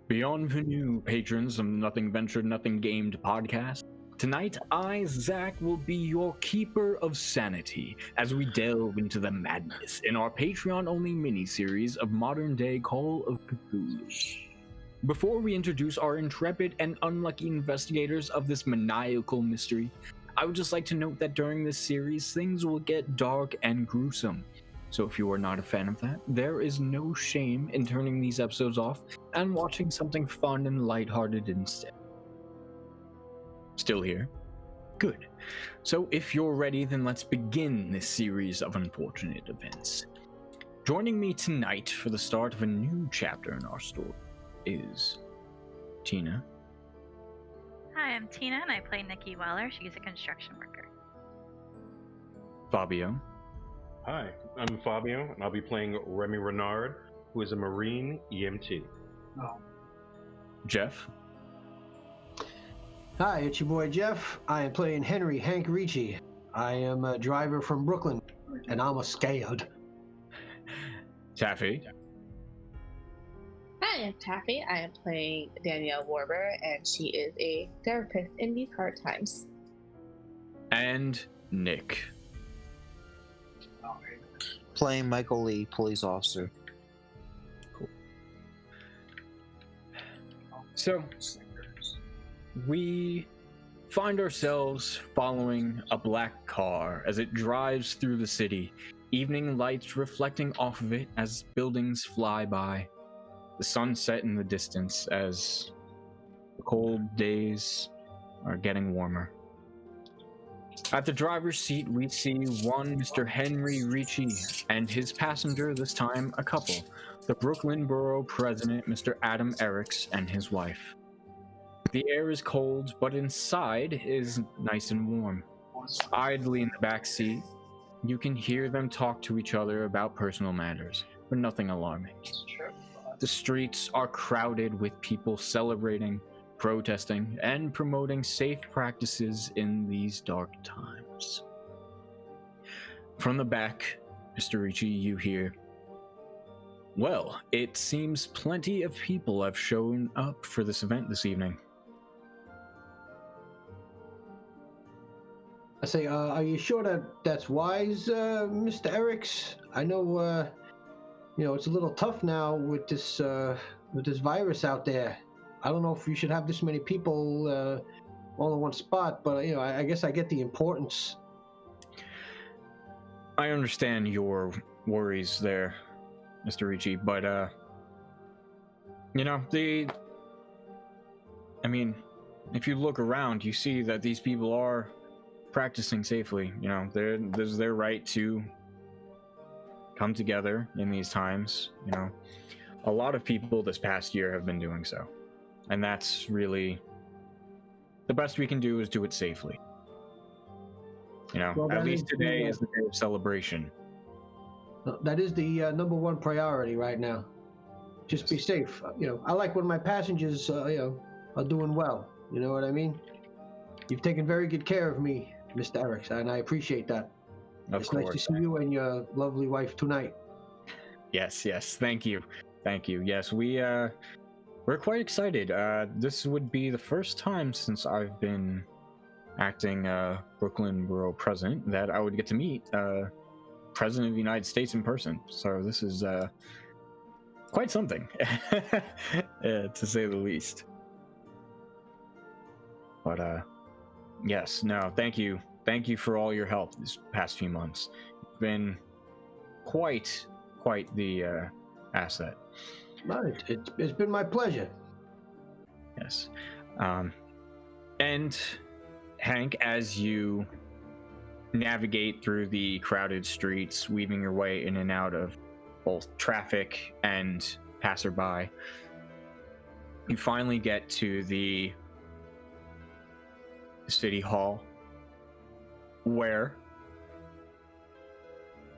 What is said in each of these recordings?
Bienvenue, patrons of the Nothing Ventured, Nothing Gamed podcast. Tonight, I, Zach, will be your keeper of sanity as we delve into the madness in our Patreon-only mini-series of modern-day Call of Cthulhu. Before we introduce our intrepid and unlucky investigators of this maniacal mystery, I would just like to note that during this series, things will get dark and gruesome. So if you are not a fan of that, there is no shame in turning these episodes off and watching something fun and lighthearted instead. Still here? Good. So if you're ready, then let's begin this series of unfortunate events. Joining me tonight for the start of a new chapter in our story is Tina. Hi, I'm Tina and I play Nikki Weller. She's a construction worker. Fabio. Hi, I'm Fabio, and I'll be playing Remy Renard, who is a Marine EMT. Jeff. Hi, it's your boy Jeff. I am playing Henry Hank Ricci. I am a driver from Brooklyn, and I'm scared. Tafy. Hi, I'm Tafy. I am playing Danielle Warber, and she is a therapist in these hard times. And Nick. Playing Michael Lee, police officer. Cool. So, we find ourselves following a black car as it drives through the city, evening lights reflecting off of it as buildings fly by, the sunset in the distance as the cold days are getting warmer. At the driver's seat, we see one Mr. Henry Ricci and his passenger, this time a couple, the Brooklyn Borough President, Mr. Adam Eriks, and his wife. The air is cold, but inside is nice and warm. Idly in the back seat, you can hear them talk to each other about personal matters, but nothing alarming. The streets are crowded with people celebrating, protesting, and promoting safe practices in these dark times. From the back, Mr. Ricci, you hear, "Well, it seems plenty of people have shown up for this event this evening." I say, are you sure that's wise, Mr. Eriks? I know, it's a little tough now with this virus out there. I don't know if you should have this many people all in one spot, but I guess I get the importance. I understand your worries there, Mr. Ricci, but if you look around, you see that these people are practicing safely. There's their right to come together in these times. A lot of people this past year have been doing so. And that's really the best we can do, is do it safely. Well, at least today is the day of celebration. That is the number one priority right now. Just be safe. I like when my passengers, are doing well. You know what I mean? You've taken very good care of me, Mr. Eriks, and I appreciate that. It's nice to see you and your lovely wife tonight. Yes. Thank you. Yes, we're quite excited. This would be the first time since I've been acting Brooklyn Borough President that I would get to meet President of the United States in person. So this is quite something, to say the least. But yes, no, thank you for all your help these past few months. It's been quite the asset. It's been my pleasure. Yes. And Hank, as you navigate through the crowded streets, weaving your way in and out of both traffic and passerby, you finally get to the city hall, where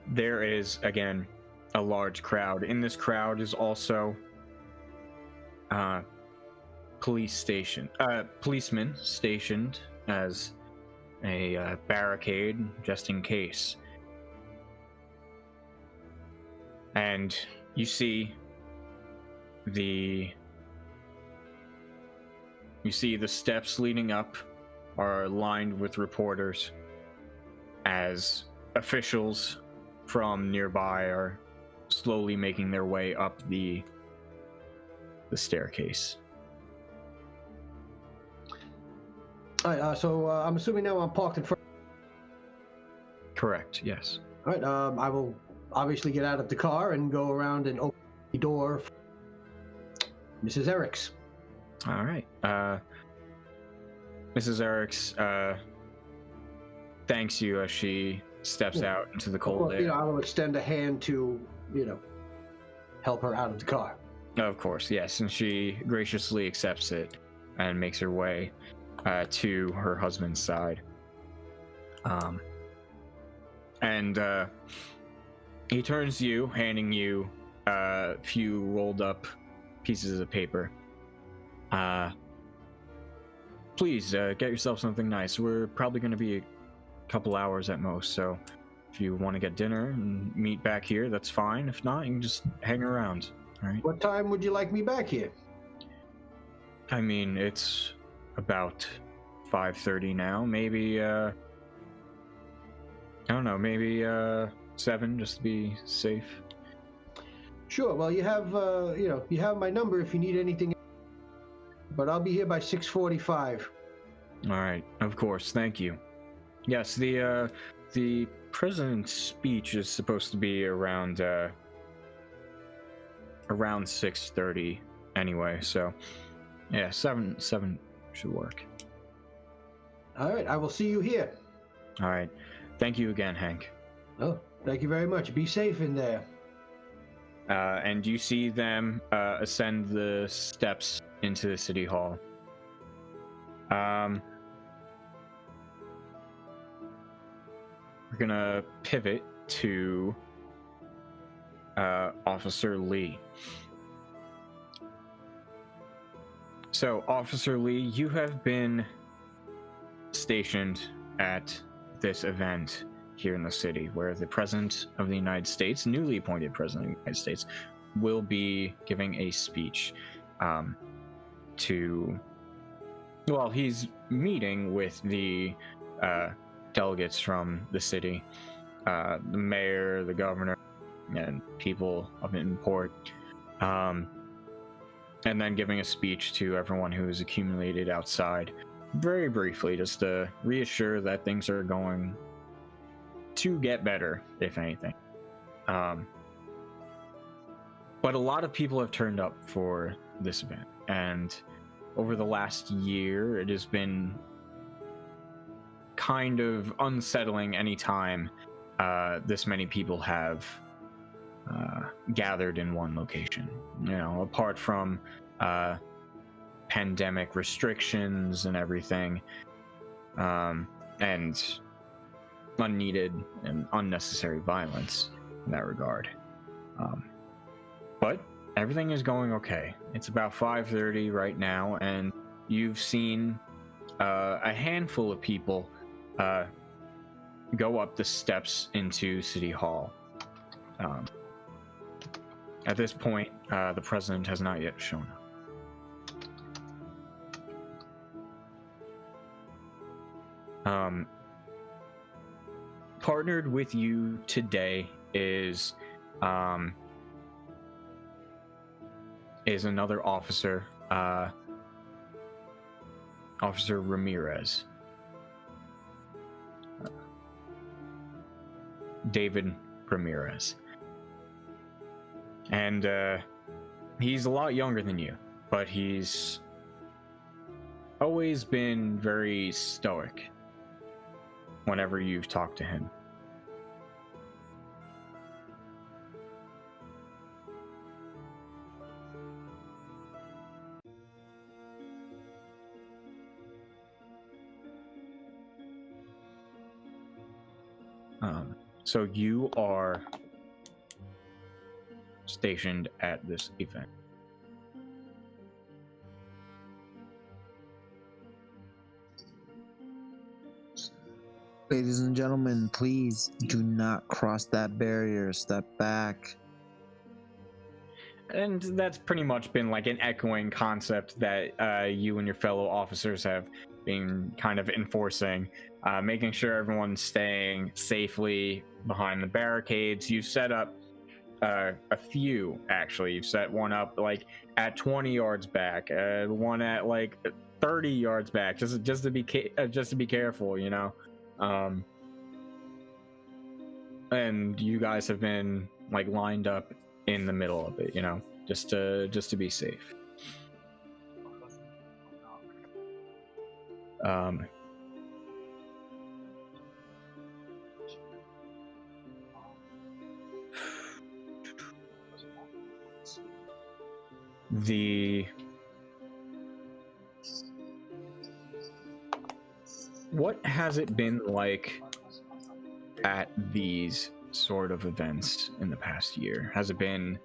there is, again, a large crowd. In this crowd is also policemen stationed as a barricade just in case. And you see the You see the steps leading up are lined with reporters as officials from nearby are slowly making their way up the staircase. All right, so I'm assuming now I'm parked in front. Correct, yes. All right, I will obviously get out of the car and go around and open the door for Mrs. Eriks. All right. Mrs. Eriks thanks you as she steps out into the cold air. I will extend a hand to, help her out of the car. Of course, yes, and she graciously accepts it and makes her way to her husband's side. And he turns to you, handing you a few rolled up pieces of paper. Please get yourself something nice. We're probably going to be a couple hours at most, so if you want to get dinner and meet back here, that's fine. If not, you can just hang around. All right. What time would you like me back here? I mean, it's about 5:30 now. Maybe I don't know. Maybe 7, just to be safe. Sure. Well, you have you have my number if you need anything. But I'll be here by 6:45. All right. Of course. Thank you. Yes. The president's speech is supposed to be around 6:30 anyway. So yeah, 7 should work. All right. I will see you here. All right. Thank you again, Hank. Oh, thank you very much. Be safe in there. And you see them ascend the steps into the city hall. We're gonna pivot to Officer Lee. So, Officer Lee, you have been stationed at this event here in the city, where the President of the United States, newly appointed President of the United States, will be giving a speech he's meeting with the delegates from the city, the mayor, the governor, and people of import, and then giving a speech to everyone who is accumulated outside, very briefly, just to reassure that things are going to get better, if anything. But a lot of people have turned up for this event, and over the last year, it has been kind of unsettling any time this many people have gathered in one location. Apart from pandemic restrictions and everything, and unneeded and unnecessary violence in that regard. But everything is going okay. It's about 5:30 right now, and you've seen a handful of people go up the steps into City Hall. At this point, the president has not yet shown up. Partnered with you today is another officer, Officer Ramirez. David Ramirez. And he's a lot younger than you, but he's always been very stoic whenever you've talked to him. So you are stationed at this event. Ladies and gentlemen, please do not cross that barrier. Step back. And that's pretty much been like an echoing concept that you and your fellow officers have been kind of enforcing, making sure everyone's staying safely behind the barricades. You've set up a few, actually. You've set one up like at 20 yards back, one at like 30 yards back, just to be careful, you know. And you guys have been like lined up in the middle of it, you know, just to be safe. What has it been like at these sort of events in the past year? Has it been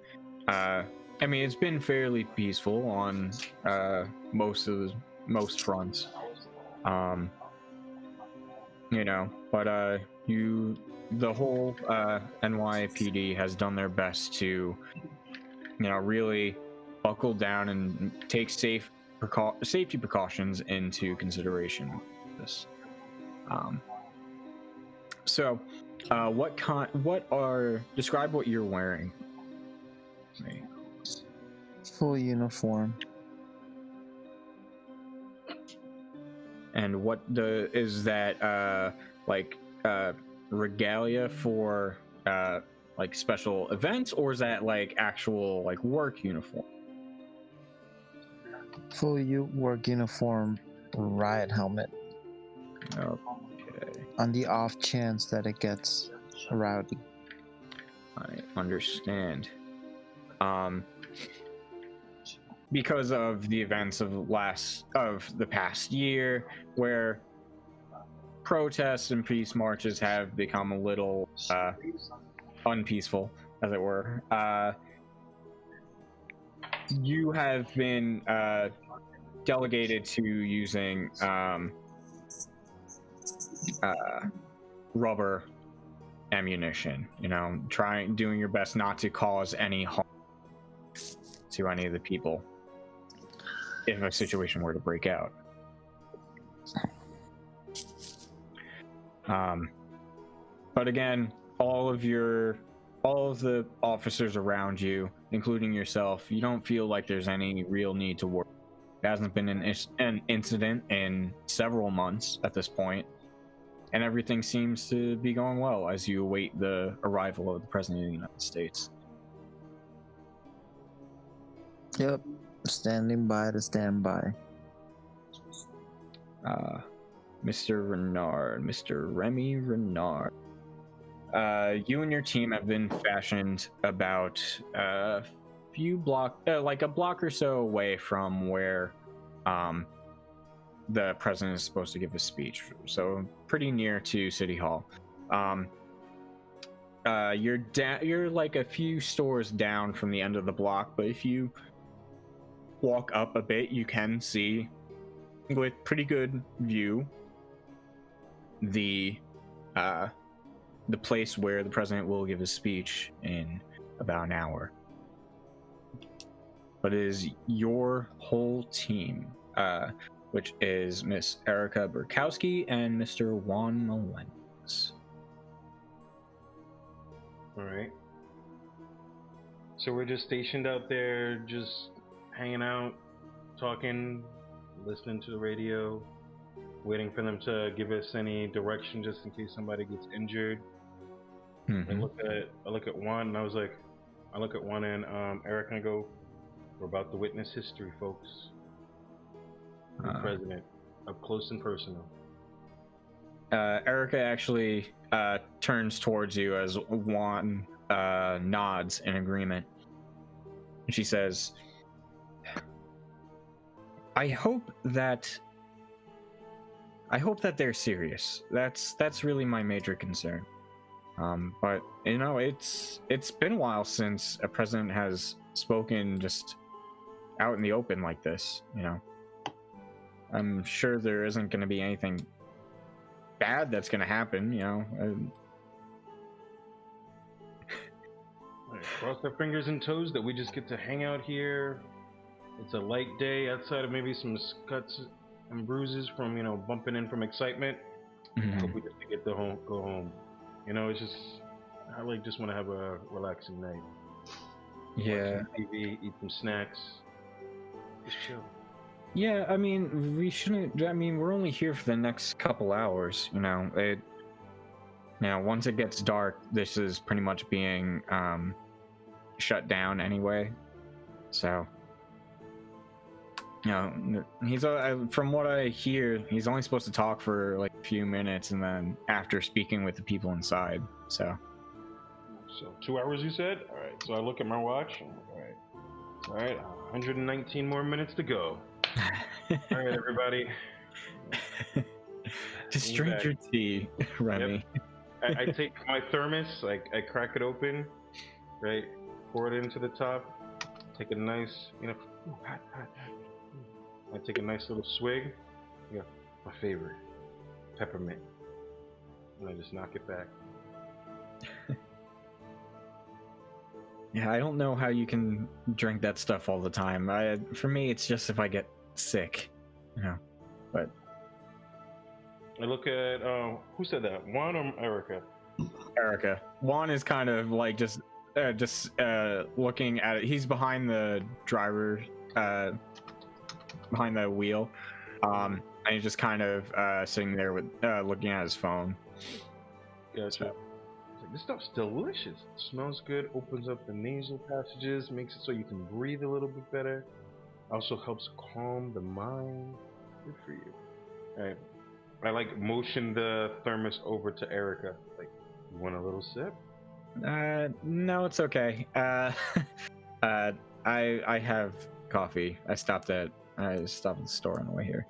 I mean, it's been fairly peaceful on most fronts, you know, but the whole NYPD has done their best to, you know, really buckle down and take safety precautions into consideration. This so describe what you're wearing to me. Full uniform. And what is that like regalia for like special events, or is that like actual like work uniform? Full work uniform, riot helmet. Okay. On the off chance that it gets rowdy. I understand. Because of the events of the past year, where protests and peace marches have become a little unpeaceful, as it were, you have been delegated to using rubber ammunition, you know, doing your best not to cause any harm to any of the people if a situation were to break out. But again, all of the officers around you, including yourself, you don't feel like there's any real need to worry. There hasn't been an incident in several months at this point, and everything seems to be going well as you await the arrival of the President of the United States. Yep, standing by to stand by. Mr. Renard, Mr. Remy Renard. You and your team have been fashioned about a few like a block or so away from where the president is supposed to give a speech, so pretty near to City Hall. You're like a few stores down from the end of the block, but if you walk up a bit, you can see with pretty good view the place where the president will give his speech in about an hour. But it is your whole team, which is Miss Erica Burkowski and Mr. Juan Melendez. All right. So we're just stationed out there, just hanging out, talking, listening to the radio, waiting for them to give us any direction just in case somebody gets injured. Mm-hmm. I look at Juan and I look at Juan and Eric and I go, we're about to witness history, folks. The president, up close and personal. Erica actually turns towards you as Juan nods in agreement. And she says, I hope that they're serious. That's really my major concern. But you know, it's been a while since a president has spoken just out in the open like this, you know. I'm sure there isn't going to be anything bad that's going to happen, you know. All right, cross our fingers and toes that we just get to hang out here. It's a light day outside of maybe some cuts and bruises from bumping in from excitement. I hope we just get to go home. It's just I just want to have a relaxing night. Yeah. Watch some TV, eat some snacks, just chill. Yeah, I mean, we shouldn't. I mean, we're only here for the next couple hours. Once it gets dark, this is pretty much being shut down anyway. So, he's from what I hear, he's only supposed to talk for like a few minutes, and then after speaking with the people inside. So 2 hours, you said? All right. So I look at my watch. All right. 119 more minutes to go. All right, everybody. Just drink your tea, Remy. Yep. I take my thermos, I crack it open, right? Pour it into the top. Take a nice, hot. I take a nice little swig. Yeah, my favorite, peppermint. And I just knock it back. Yeah, I don't know how you can drink that stuff all the time. For me, it's just if I get sick, But I look at who said that? Juan or Erica? Erica. Juan is kind of like just looking at it. He's behind the driver, behind the wheel, and he's just kind of sitting there with looking at his phone. Gotcha. This stuff's delicious. It smells good, opens up the nasal passages, makes it so you can breathe a little bit better. Also helps calm the mind. Good for you. Alright. I motion the thermos over to Erica. You want a little sip? No, it's okay. I have coffee. I stopped at the store on the way here.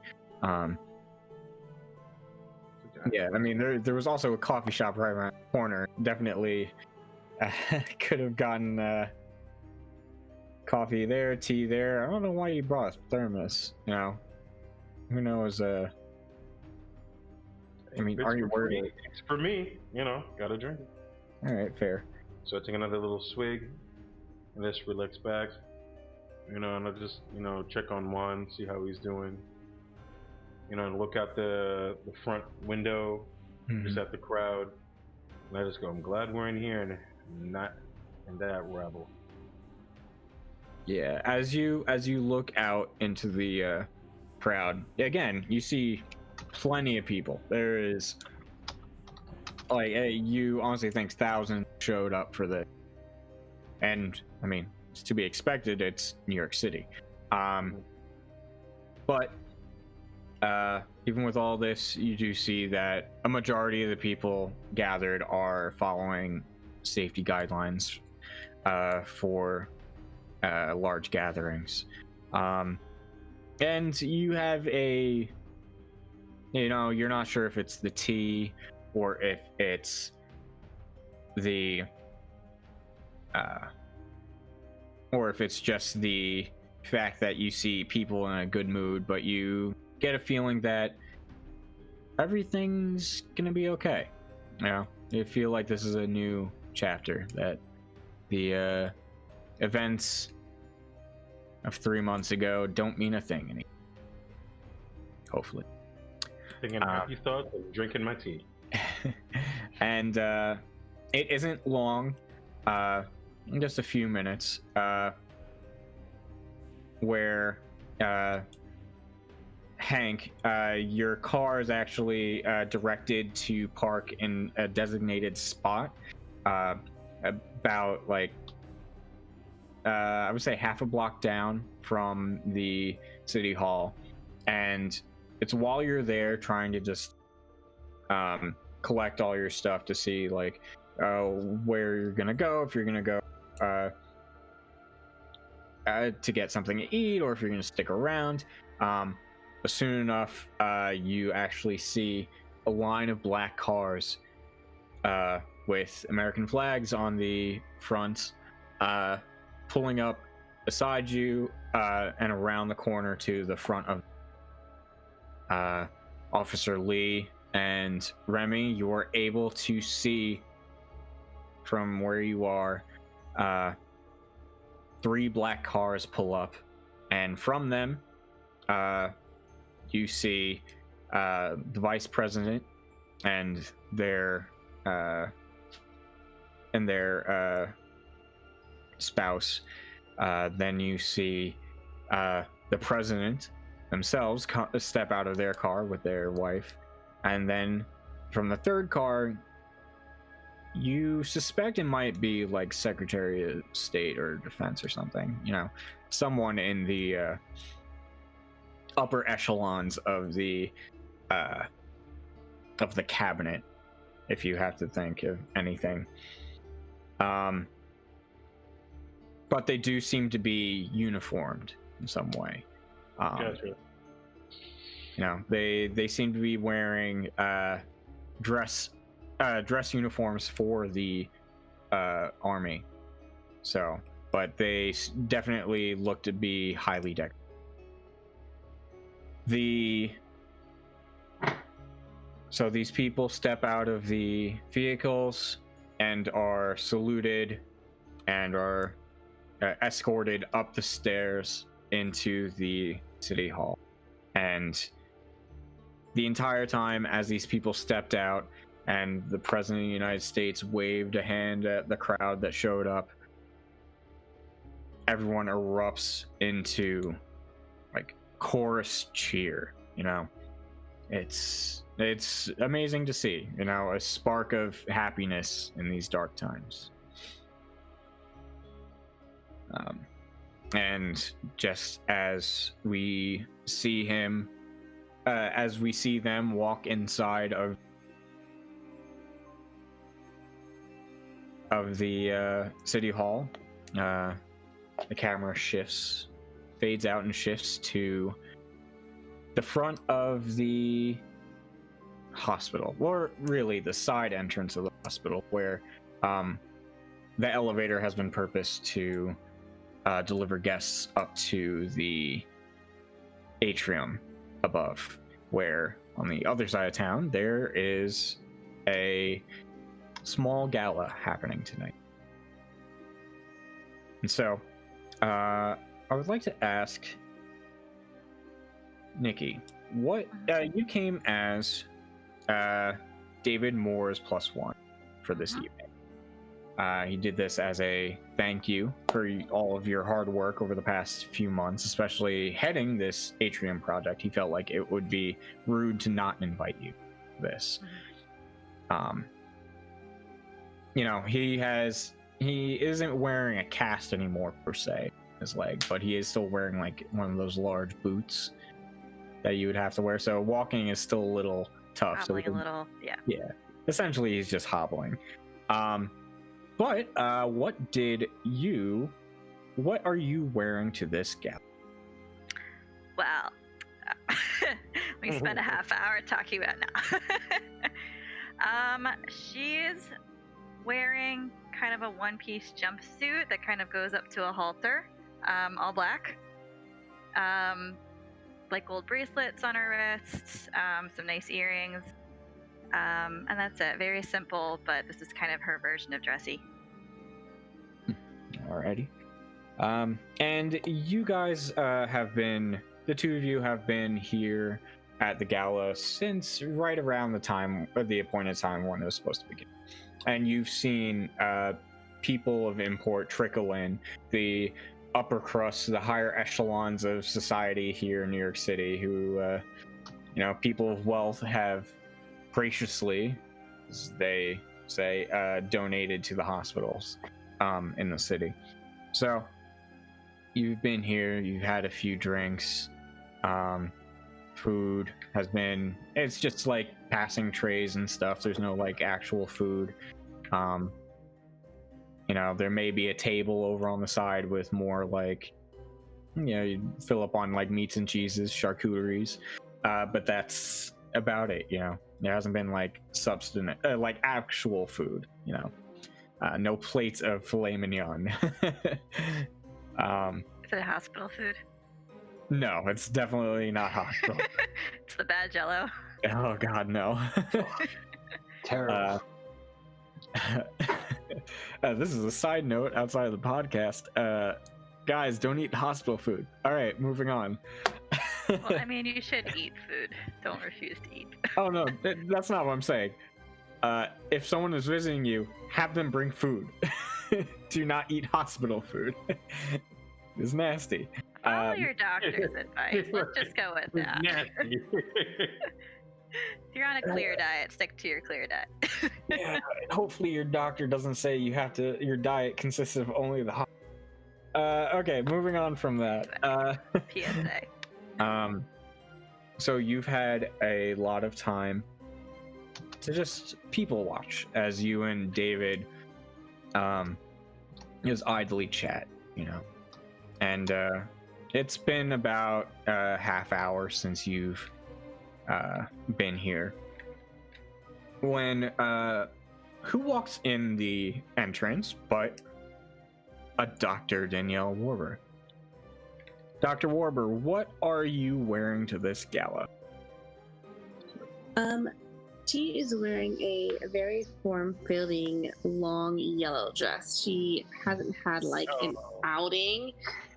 Yeah, I mean, there was also a coffee shop right around the corner. Definitely could have gotten coffee there, tea there. I don't know why you brought a thermos. Who knows? I mean, are you worried? It's for me. Gotta drink it. All right, fair. So I take another little swig, and just relax back. And I just check on Juan, see how he's doing. And look out the front window, just at the crowd. And I just go, I'm glad we're in here and not in that rabble. Yeah, as you look out into the crowd, again, you see plenty of people. There is you honestly think thousands showed up for this. And I mean, it's to be expected, it's New York City. But even with all this, you do see that a majority of the people gathered are following safety guidelines for large gatherings. And you have you're not sure if it's the tea or if it's the or if it's just the fact that you see people in a good mood, but you get a feeling that everything's gonna be okay. You feel like this is a new chapter, that the events of 3 months ago don't mean a thing anymore. Hopefully. Thinking happy thoughts and drinking my tea. And it isn't long, just a few minutes, where Hank, your car is actually directed to park in a designated spot, about I would say half a block down from the city hall. And it's while you're there trying to just collect all your stuff to see where you're gonna go, if you're gonna go to get something to eat, or if you're gonna stick around. But soon enough, you actually see a line of black cars with American flags on the front, pulling up beside you and around the corner to the front of Officer Lee and Remy. You are able to see from where you are 3 black cars pull up, and from them, you see the vice president and their spouse. Then you see the president themselves step out of their car with their wife, and then from the third car, you suspect it might be like Secretary of State or Defense or something. You know, someone in the upper echelons of the cabinet, if you have to think of anything. But they do seem to be uniformed in some way. Gotcha. You know, they seem to be wearing dress uniforms for the army. So, but they definitely look to be highly decorated. So these people step out of the vehicles and are saluted and are escorted up the stairs into the city hall. And the entire time as these people stepped out and the president of the United States waved a hand at the crowd that showed up, everyone erupts into like chorus cheer. You know, it's amazing to see, you know, a spark of happiness in these dark times. And just as we see him, as we see them walk inside of the city hall, the camera fades out and shifts to the front of the hospital, or really the side entrance of the hospital, where the elevator has been purposed to deliver guests up to the atrium above, where on the other side of town there is a small gala happening tonight. And so I would like to ask Nikki, what you came as David Moore's +1 for this evening. He did this as a thank you for all of your hard work over the past few months, especially heading this atrium project. He felt like it would be rude to not invite you to this. You know, he isn't wearing a cast anymore per se, his leg, but he is still wearing like one of those large boots that you would have to wear. So walking is still a little tough. Hobbling a little, yeah. Yeah. Essentially, he's just hobbling. But what are you wearing to this gala? Well, we spent a half hour talking about now. She's wearing kind of a one-piece jumpsuit that kind of goes up to a halter, all black. Like gold bracelets on her wrists, some nice earrings. And that's it. Very simple, but this is kind of her version of dressy. Alrighty. And you guys the two of you have been here at the gala since right around the time, or the appointed time when it was supposed to begin. And you've seen people of import trickle in, the upper crust, the higher echelons of society here in New York City, who, you know, people of wealth have graciously, as they say, donated to the hospitals in the city. So you've been here, you've had a few drinks, food has been, it's just like passing trays and stuff. There's no like actual food. You know, there may be a table over on the side with more like, you know, you fill up on like meats and cheeses, charcuteries, but that's about it. You know, there hasn't been like substantive, like actual food, you know, no plates of filet mignon. Is it hospital food? No, it's definitely not hospital. It's the bad Jello. Oh God, no. Terrible. This is a side note outside of the podcast. Guys, don't eat hospital food. All right, moving on. Well, I mean, you should eat food. Don't refuse to eat. Oh no, that's not what I'm saying. If someone is visiting you, have them bring food. Do not eat hospital food. It's nasty. Follow your doctor's advice. Let's just go with that. Nasty. If you're on a clear diet, stick to your clear diet. Yeah, hopefully your doctor doesn't say your diet consists of only the hot. Okay, moving on from that. PSA. So you've had a lot of time to just people watch as you and David just idly chat, and it's been about a half hour since you've been here when who walks in the entrance but a Dr. Danielle Warber. Dr. Warber, what are you wearing to this gala? She is wearing a very form-fitting long yellow dress. She hasn't had an outing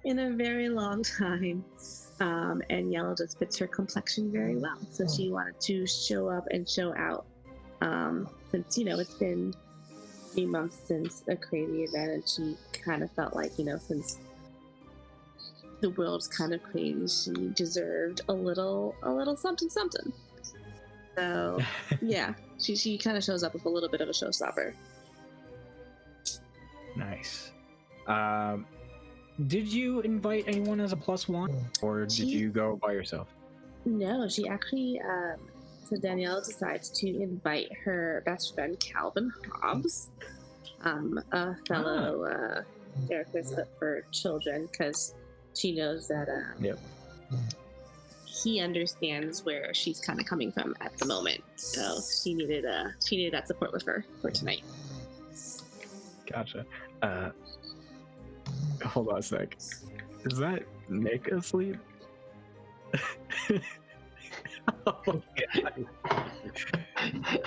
in a very long time. And yellow just fits her complexion very well. So she wanted to show up and show out. Since, it's been 3 months since a crazy event, and she kind of felt like, since the world's kind of crazy, she deserved a little something. So yeah, she kind of shows up with a little bit of a showstopper. Nice. Did you invite anyone as a +1, or did you go by yourself? No, she actually. So Danielle decides to invite her best friend Calvin Hobbs, a fellow therapist for children, because she knows that. Yep. He understands where she's kind of coming from at the moment, so she needed that support with her for tonight. Gotcha. Hold on a sec. Is that Nick asleep? Oh, God.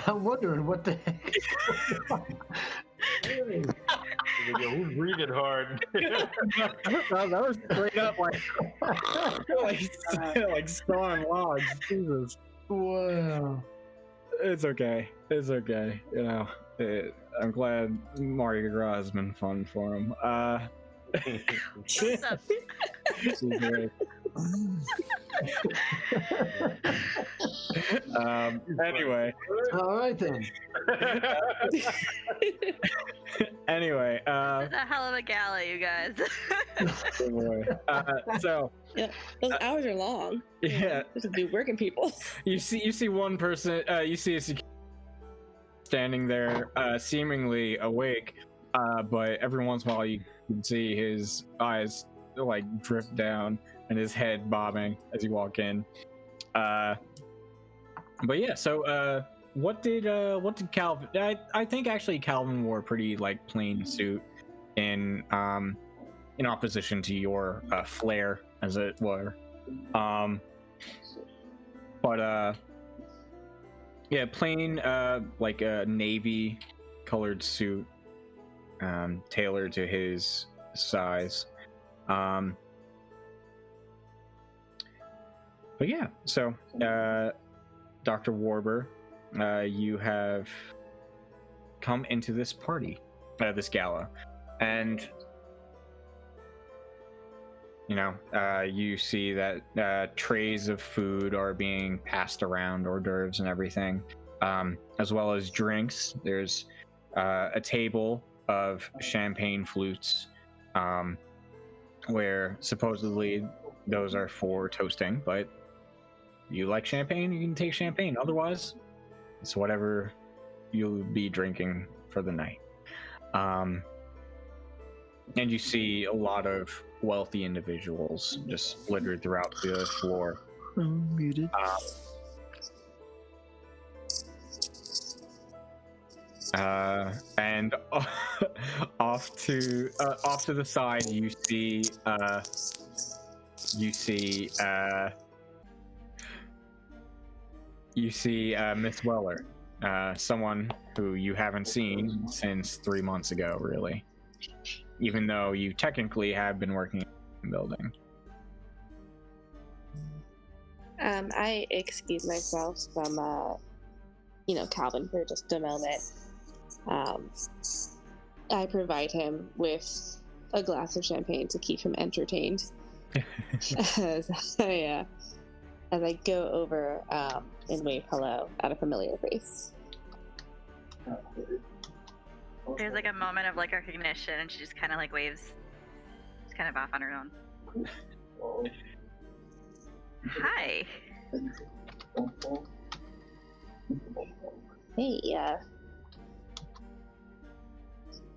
I'm wondering what the heck. Who's breathing hard? that was straight up like sawing logs. Jesus. Wow. It's okay. It's okay. I'm glad Mardi Gras has been fun for him. What's up? Anyway. All right then. Anyway. This is a hell of a gala, you guys. So. Yeah, those hours are long. Yeah. There's a dude working people. You see one person. You see a security standing there, seemingly awake, but every once in a while you can see his eyes drift down and his head bobbing as you walk in. But yeah, so what did Calvin? I think actually Calvin wore a pretty plain suit in opposition to your flair, as it were. But yeah, plain a navy colored suit, tailored to his size. But yeah, so Dr. Warber, you have come into this party, this gala, and you see that trays of food are being passed around, hors d'oeuvres and everything, as well as drinks. There's a table of champagne flutes, where supposedly those are for toasting, but you like champagne, you can take champagne. Otherwise, it's whatever you'll be drinking for the night. And you see a lot of wealthy individuals just littered throughout the floor. Muted. And off to the side, you see Miss Weller, someone who you haven't seen since 3 months ago, really. Even though you technically have been working in the building. I excuse myself from, Calvin for just a moment. I provide him with a glass of champagne to keep him entertained as I go over and wave hello at a familiar face. There's like a moment of like recognition, and she just kind of like waves. She's kind of off on her own. Hi. Hey,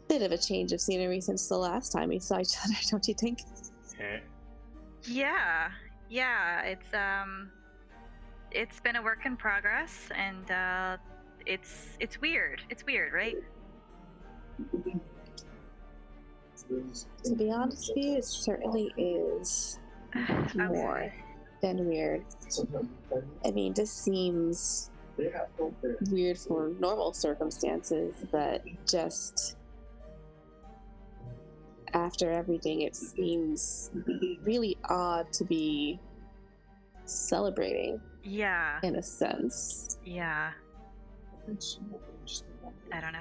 bit of a change of scenery since the last time we saw each other, don't you think? Yeah. It's been a work in progress, and it's weird. It's weird, right? To be honest with you, it certainly is more than weird. I mean, this seems weird for normal circumstances, but just after everything, it seems really odd to be celebrating. Yeah. In a sense. Yeah. I don't know.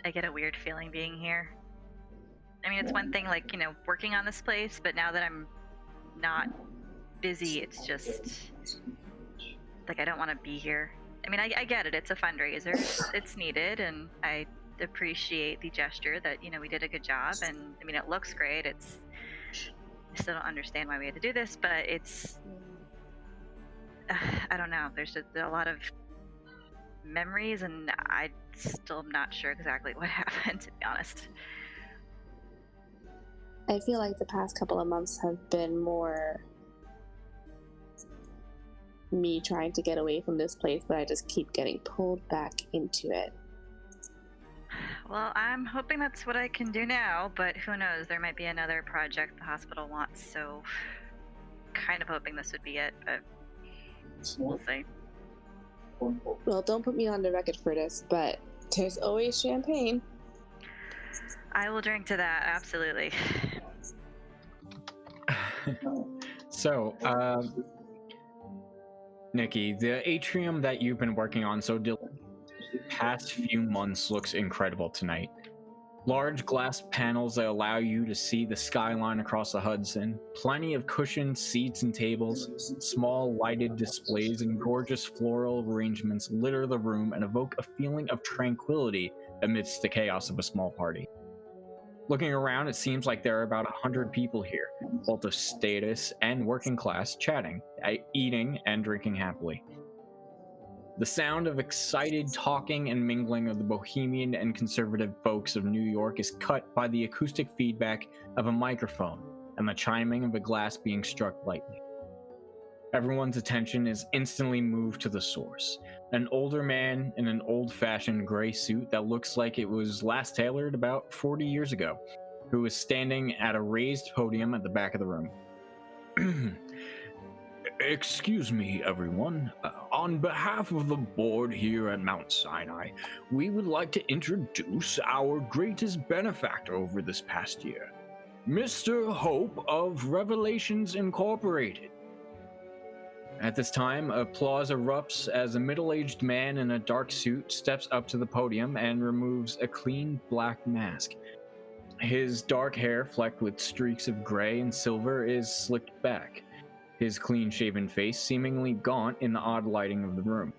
I get a weird feeling being here. I mean, it's one thing, like, working on this place, but now that I'm not busy, it's just like I don't want to be here. I mean, I get it. It's a fundraiser. It's needed, and I appreciate the gesture that, we did a good job, and I mean, it looks great. I still don't understand why we had to do this, but it's I don't know. There's a lot of memories, and I still am not sure exactly what happened, to be honest. I feel like the past couple of months have been more me trying to get away from this place, but I just keep getting pulled back into it. Well, I'm hoping that's what I can do now, but who knows? There might be another project the hospital wants, so kind of hoping this would be it, but we'll see. Well, don't put me on the record for this, but there's always champagne. I will drink to that, absolutely. So, Nikki, the atrium that you've been working on the past few months looks incredible tonight. Large glass panels that allow you to see the skyline across the Hudson, plenty of cushioned seats and tables, small lighted displays, and gorgeous floral arrangements litter the room and evoke a feeling of tranquility amidst the chaos of a small party. Looking around, it seems like there are about 100 people here, both of status and working class, chatting, eating, and drinking happily. The sound of excited talking and mingling of the bohemian and conservative folks of New York is cut by the acoustic feedback of a microphone and the chiming of a glass being struck lightly. Everyone's attention is instantly moved to the source. An older man in an old-fashioned gray suit that looks like it was last tailored about 40 years ago, who is standing at a raised podium at the back of the room. Excuse me, everyone. On behalf of the board here at Mount Sinai, we would like to introduce our greatest benefactor over this past year, Mr. Hope of Revelations Incorporated. At this time, applause erupts as a middle-aged man in a dark suit steps up to the podium and removes a clean black mask. His dark hair, flecked with streaks of gray and silver, is slicked back, his clean-shaven face seemingly gaunt in the odd lighting of the room.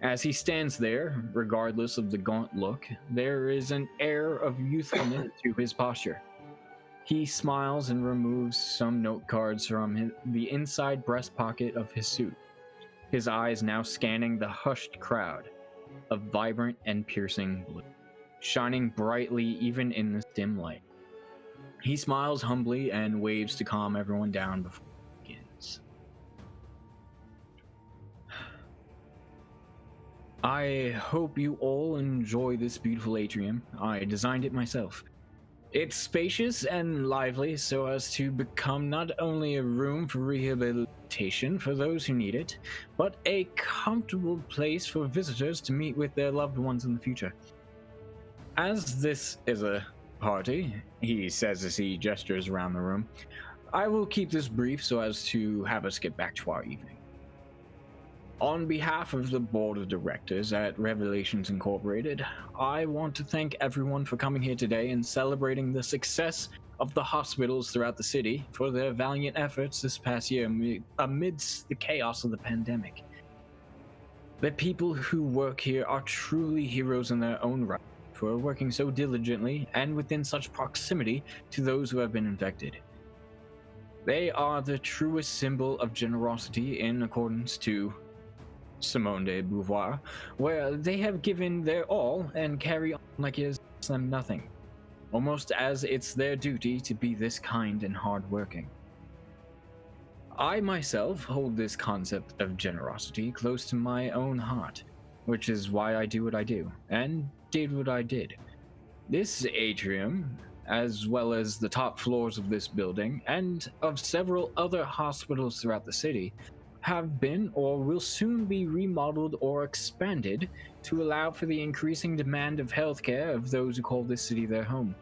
As he stands there, regardless of the gaunt look, there is an air of youthfulness to his posture. He smiles and removes some note cards from the inside breast pocket of his suit, his eyes now scanning the hushed crowd of vibrant and piercing blue, shining brightly even in this dim light. He smiles humbly and waves to calm everyone down before he begins. I hope you all enjoy this beautiful atrium. I designed it myself. It's spacious and lively so as to become not only a room for rehabilitation for those who need it, but a comfortable place for visitors to meet with their loved ones in the future. As this is a party, he says as he gestures around the room, I will keep this brief so as to have us get back to our evening. On behalf of the board of directors at Revelations Incorporated, I want to thank everyone for coming here today and celebrating the success of the hospitals throughout the city for their valiant efforts this past year amidst the chaos of the pandemic. The people who work here are truly heroes in their own right for working so diligently and within such proximity to those who have been infected. They are the truest symbol of generosity in accordance to Simone de Beauvoir, where they have given their all and carry on like it is them nothing, almost as it's their duty to be this kind and hardworking. I myself hold this concept of generosity close to my own heart, which is why I do what I do, and did what I did. This atrium, as well as the top floors of this building, and of several other hospitals throughout the city, have been or will soon be remodeled or expanded to allow for the increasing demand of healthcare of those who call this city their home.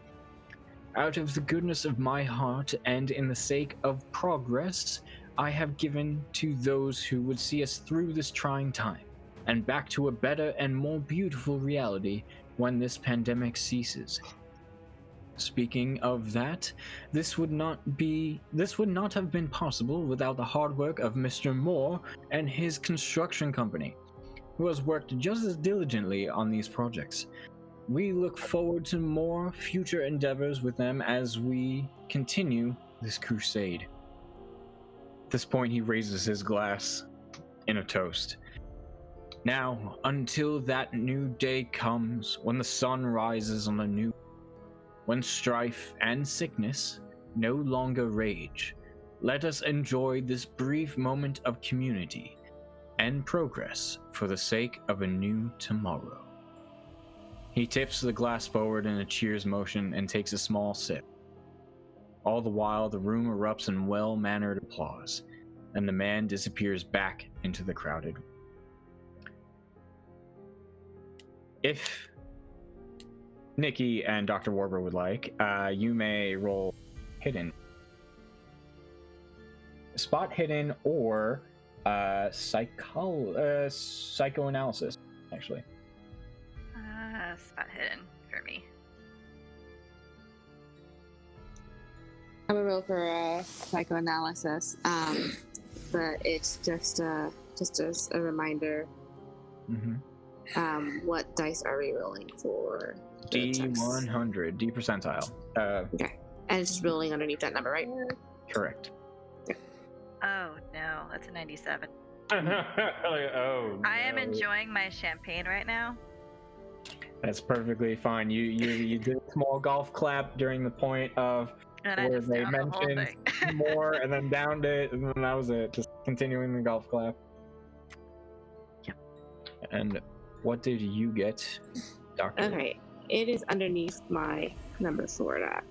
Out of the goodness of my heart and in the sake of progress, I have given to those who would see us through this trying time and back to a better and more beautiful reality when this pandemic ceases. Speaking of that, this would not have been possible without the hard work of Mr. Moore and his construction company, who has worked just as diligently on these projects. We look forward to more future endeavors with them as we continue this crusade. At this point, he raises his glass in a toast. Now, until that new day comes, when the sun rises on a new, when strife and sickness no longer rage, let us enjoy this brief moment of community and progress for the sake of a new tomorrow. He tips the glass forward in a cheers motion and takes a small sip. All the while, the room erupts in well-mannered applause, and the man disappears back into the crowded room. If Nikki and Dr. Warber would like, you may roll hidden. Spot hidden or psychoanalysis, actually. Spot hidden for me. I'm gonna roll for psychoanalysis, but it's just as a reminder. Mm-hmm. What dice are we rolling for? D100, D percentile. Okay, and it's just rolling underneath that number, right? Correct. Oh no, that's a 97. Oh, I am no. enjoying my champagne right now. That's perfectly fine. You did a small golf clap during the point of And I where just they downed the whole mentioned thing. more and then downed it, and then that was it. Just continuing the golf clap. Yep. And what did you get, Doctor? Okay, it is underneath my number 4 dot.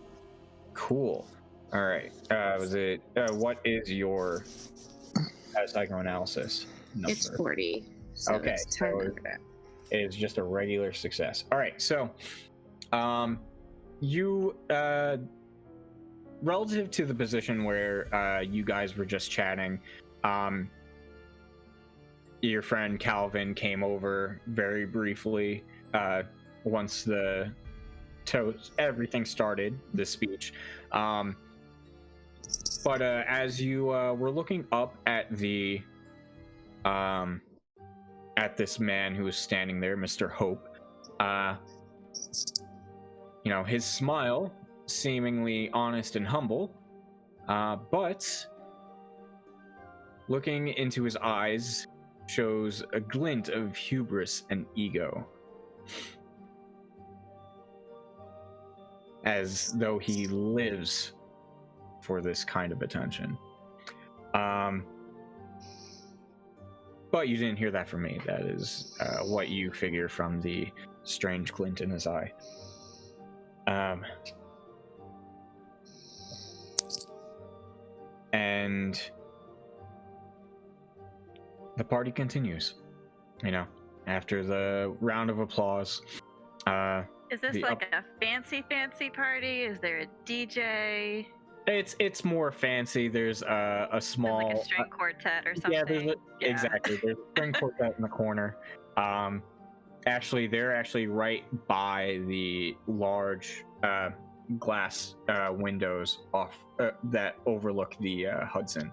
Cool. All right. Was it? What is your psychoanalysis number? It's 40. So Okay, it's 10 so under that. Is just a regular success. All right. So, you relative to the position where you guys were just chatting, your friend Calvin came over very briefly once the everything started, the speech. But as you were looking up at the at this man who was standing there, Mr. Hope, his smile, seemingly honest and humble, but looking into his eyes shows a glint of hubris and ego, as though he lives for this kind of attention. But you didn't hear that from me. That is what you figure from the strange glint in his eye. and the party continues. You know, after the round of applause. Is this like a fancy party? Is there a DJ? It's more fancy. There's a small Like a string quartet or something. Yeah, exactly. There's a string quartet in the corner. Actually, they're actually right by the large glass windows off that overlook the Hudson.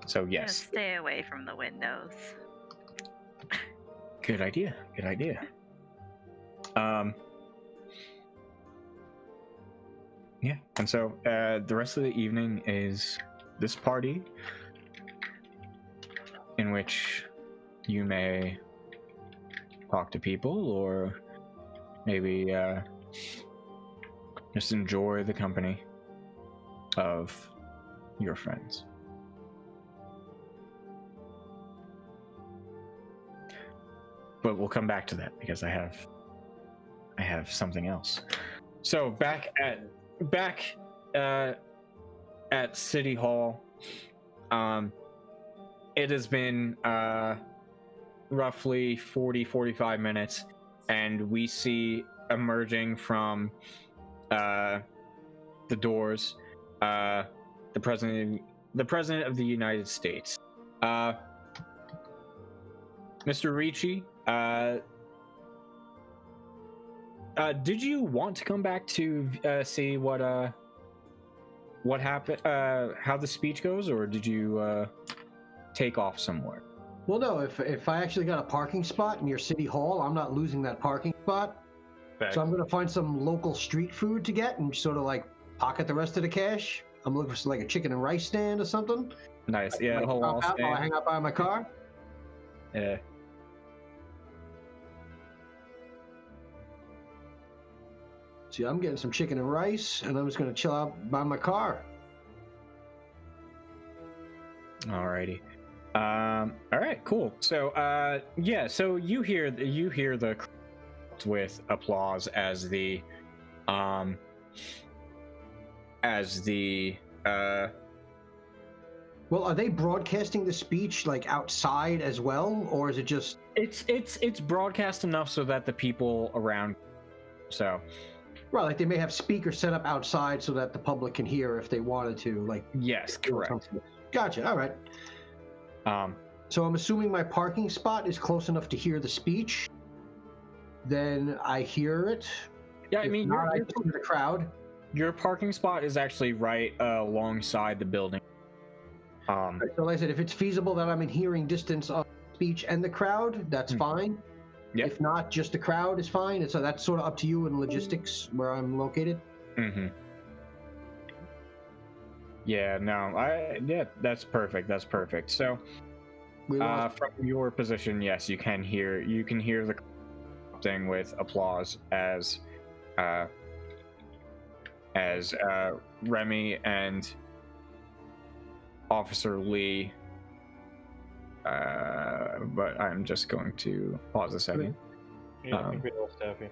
So yes. Stay away from the windows. Good idea. Good idea. Yeah, and so the rest of the evening is this party in which you may talk to people or maybe just enjoy the company of your friends. But we'll come back to that because I have something else. So back at City Hall, it has been roughly 45 minutes, and we see emerging from the doors the president of the United States, Mr. Ricci. Did you want to come back to see what happened, how the speech goes, or did you take off somewhere? Well, no. If I actually got a parking spot near City Hall, I'm not losing that parking spot. Facts. So I'm gonna find some local street food to get and sort of like pocket the rest of the cash. I'm looking for like a chicken and rice stand or something. Nice. Yeah. Like, Hold on. I'll hang out by my car. Yeah. See, I'm getting some chicken and rice, and I'm just gonna chill out by my car. Alrighty. All right. Cool. So, yeah. So you hear the with applause as the Well, are they broadcasting the speech like outside as well, or is it just? It's broadcast enough so that the people around. So. Right, like they may have speakers set up outside so that the public can hear if they wanted to. Like. Yes, correct. Gotcha. All right. So I'm assuming my parking spot is close enough to hear the speech. Then I hear it. Yeah, I mean, I just hear the crowd. Your parking spot is actually right alongside the building. So like I said, if it's feasible that I'm in hearing distance of the speech and the crowd, that's fine. Yep. If not, just the crowd is fine. And so that's sort of up to you in logistics where I'm located. Mm-hmm. Yeah, no, that's perfect. That's perfect. So, from your position, yes, you can hear the thing with applause as Remy and Officer Lee. But I'm just going to pause a second. Yeah, I think we lost Tafy.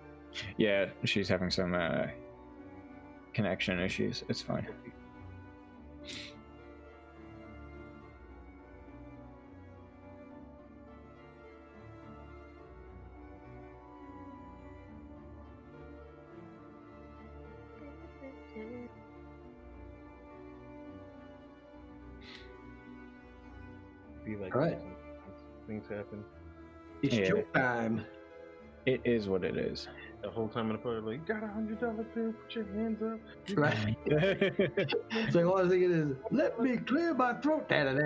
Yeah, she's having some connection issues. It's fine. Like all right. Things happen. It's show time. It is what it is. The whole time in the party, like, got $100 bill, put your hands up. Right. So all I was thinking is, let me clear my throat. Just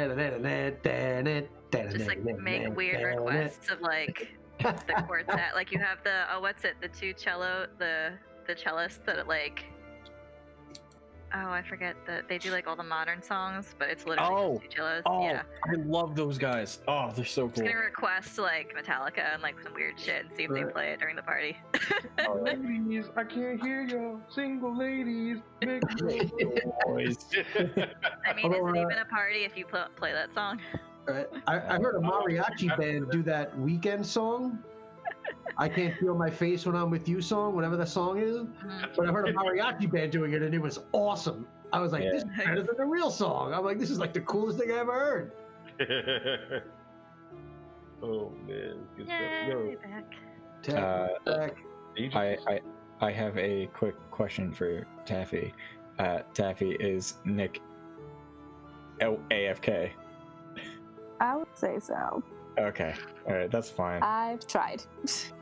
like make weird requests of like the quartet. Like you have the the two cello, the cellists that like. Oh, I forget that they do like all the modern songs, but it's literally just two cellos. Yeah. I love those guys. Oh, they're so cool. Just gonna request like Metallica and like some weird shit and see if they play it during the party. Ladies, I can't hear you. Single ladies, big boys. I mean, is it even a party if you play that song? I heard a mariachi band do that Weekend song. I Can't Feel My Face When I'm With You song, whatever that song is. But I heard a mariachi band doing it, and it was awesome. I was like, this is better than the real song. I'm like, this is like the coolest thing I ever heard. Oh man, good Yay, stuff. Yo, back. I have a quick question for Tafy. Tafy, is Nick AFK? I would say so. Okay, all right, that's fine. I've tried.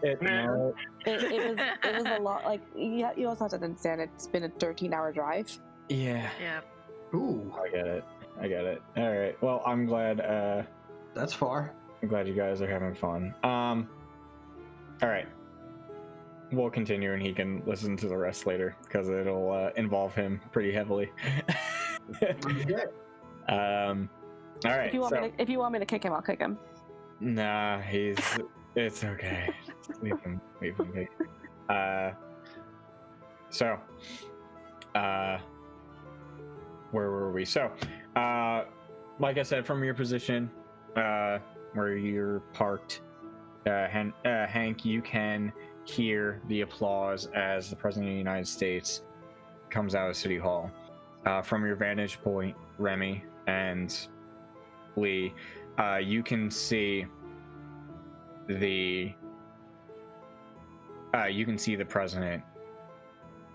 It was a lot. Like you also have to understand it's been a 13-hour drive. Yeah. Ooh, I get it. All right. Well, I'm glad. that's far. I'm glad you guys are having fun. All right. We'll continue, and he can listen to the rest later because it'll involve him pretty heavily. All right. If you want me to kick him, I'll kick him. Nah, it's okay. Leave him be. Where were we? So, like I said, from your position, where you're parked, Hank, you can hear the applause as the President of the United States comes out of City Hall. From your vantage point, Remy and Lee, you can see the president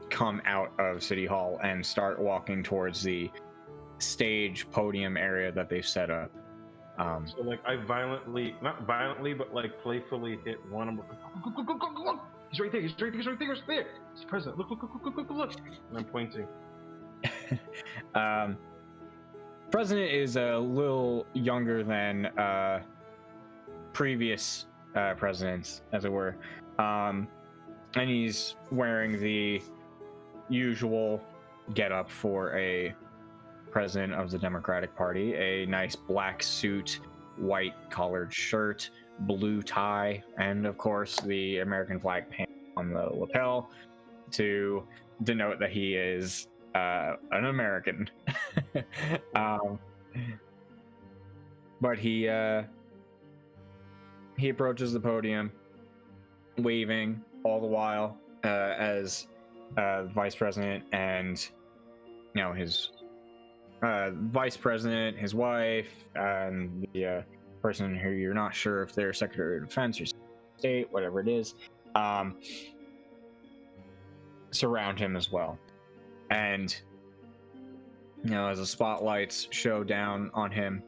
come out of City Hall and start walking towards the stage podium area that they've set up. So like I not violently, but like playfully hit one of them. Look. He's right there. He's there. It's the president. Look. And I'm pointing. President is a little younger than previous presidents, as it were. And he's wearing the usual getup for a president of the Democratic Party: a nice black suit, white collared shirt, blue tie, and of course the American flag pin on the lapel to denote that he is an American. But he approaches the podium, waving all the while as vice president and his vice president, his wife, and the person who you're not sure if they're Secretary of Defense or State, whatever it is, surround him as well. And as the spotlights show down on him,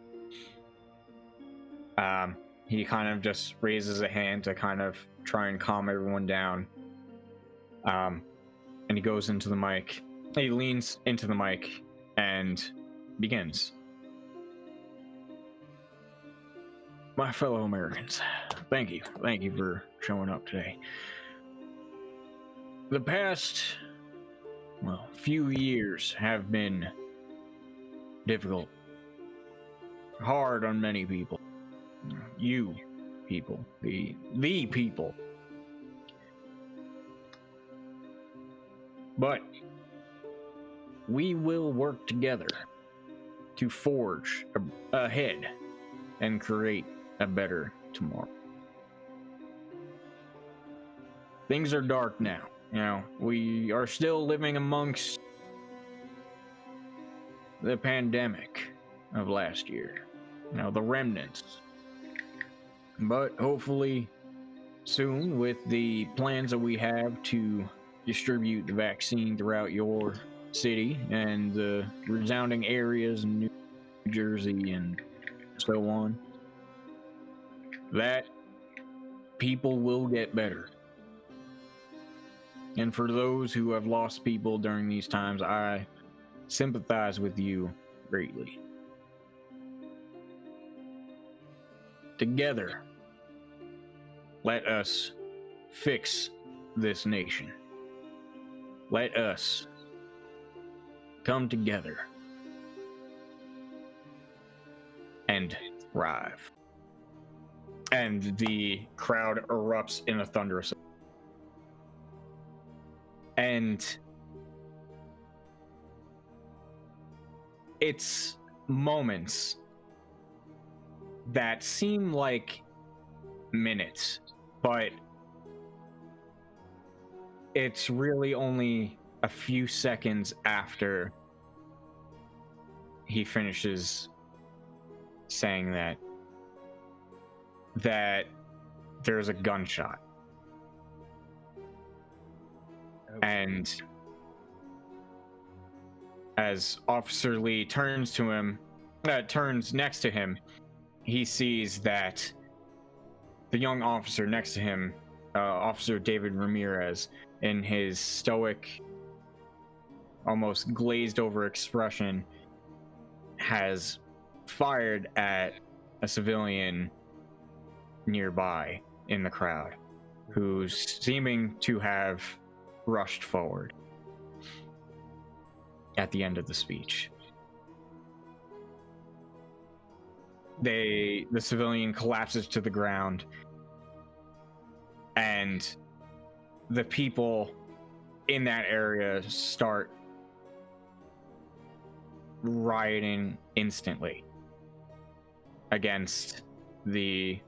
he kind of just raises a hand to kind of try and calm everyone down. And he goes into the mic. He leans into the mic and begins. My fellow Americans, thank you for showing up today. The past, few years have been difficult, hard on many people. You people, the people. But we will work together to forge ahead and create a better tomorrow. Things are dark now. We are still living amongst the pandemic of last year. The remnants. But hopefully soon, with the plans that we have to distribute the vaccine throughout your city and the resounding areas in New Jersey and so on, that people will get better. And for those who have lost people during these times, I sympathize with you greatly. Together, let us fix this nation. Let us come together and thrive. And the crowd erupts in a thunderous. And it's moments that seem like minutes, but it's really only a few seconds after he finishes saying that there's a gunshot. And as Officer Lee turns next to him, he sees that the young officer next to him, Officer David Ramirez, in his stoic, almost glazed over expression, has fired at a civilian nearby in the crowd, who's seeming to have rushed forward at the end of the speech. The civilian collapses to the ground, and the people in that area start rioting instantly against the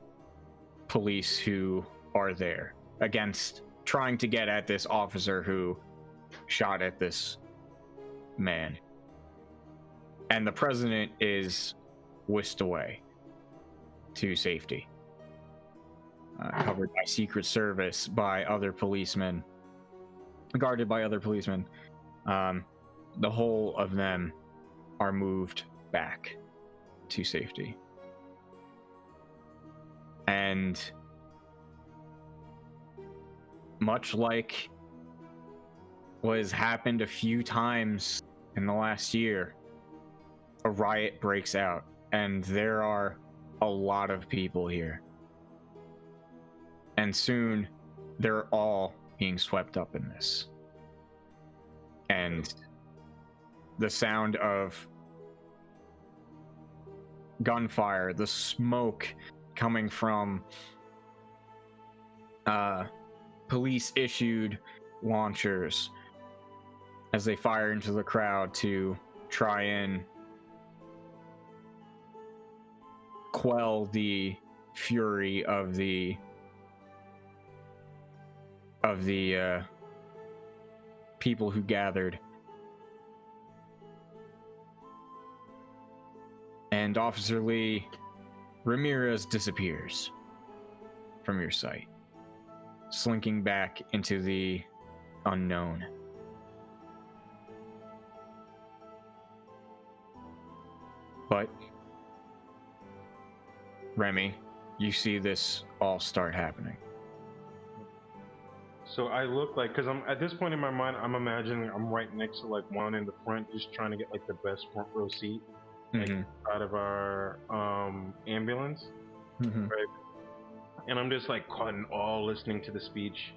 police who are there, against trying to get at this officer who shot at this man. And the president is whisked away to safety, covered by Secret Service, by other policemen, guarded by other policemen. The whole of them are moved back to safety. And much like what has happened a few times in the last year, a riot breaks out, and there are a lot of people here. And soon, they're all being swept up in this. And the sound of gunfire, the smoke coming from police-issued launchers as they fire into the crowd to try and quell the fury of the people who gathered. And Officer Lee, Ramirez disappears from your sight, slinking back into the unknown. But Remy, you see this all start happening. So I look like, because I'm at this point in my mind, I'm imagining I'm right next to like one in the front, just trying to get like the best front row seat, like out of our ambulance, right? And I'm just like caught in all listening to the speech,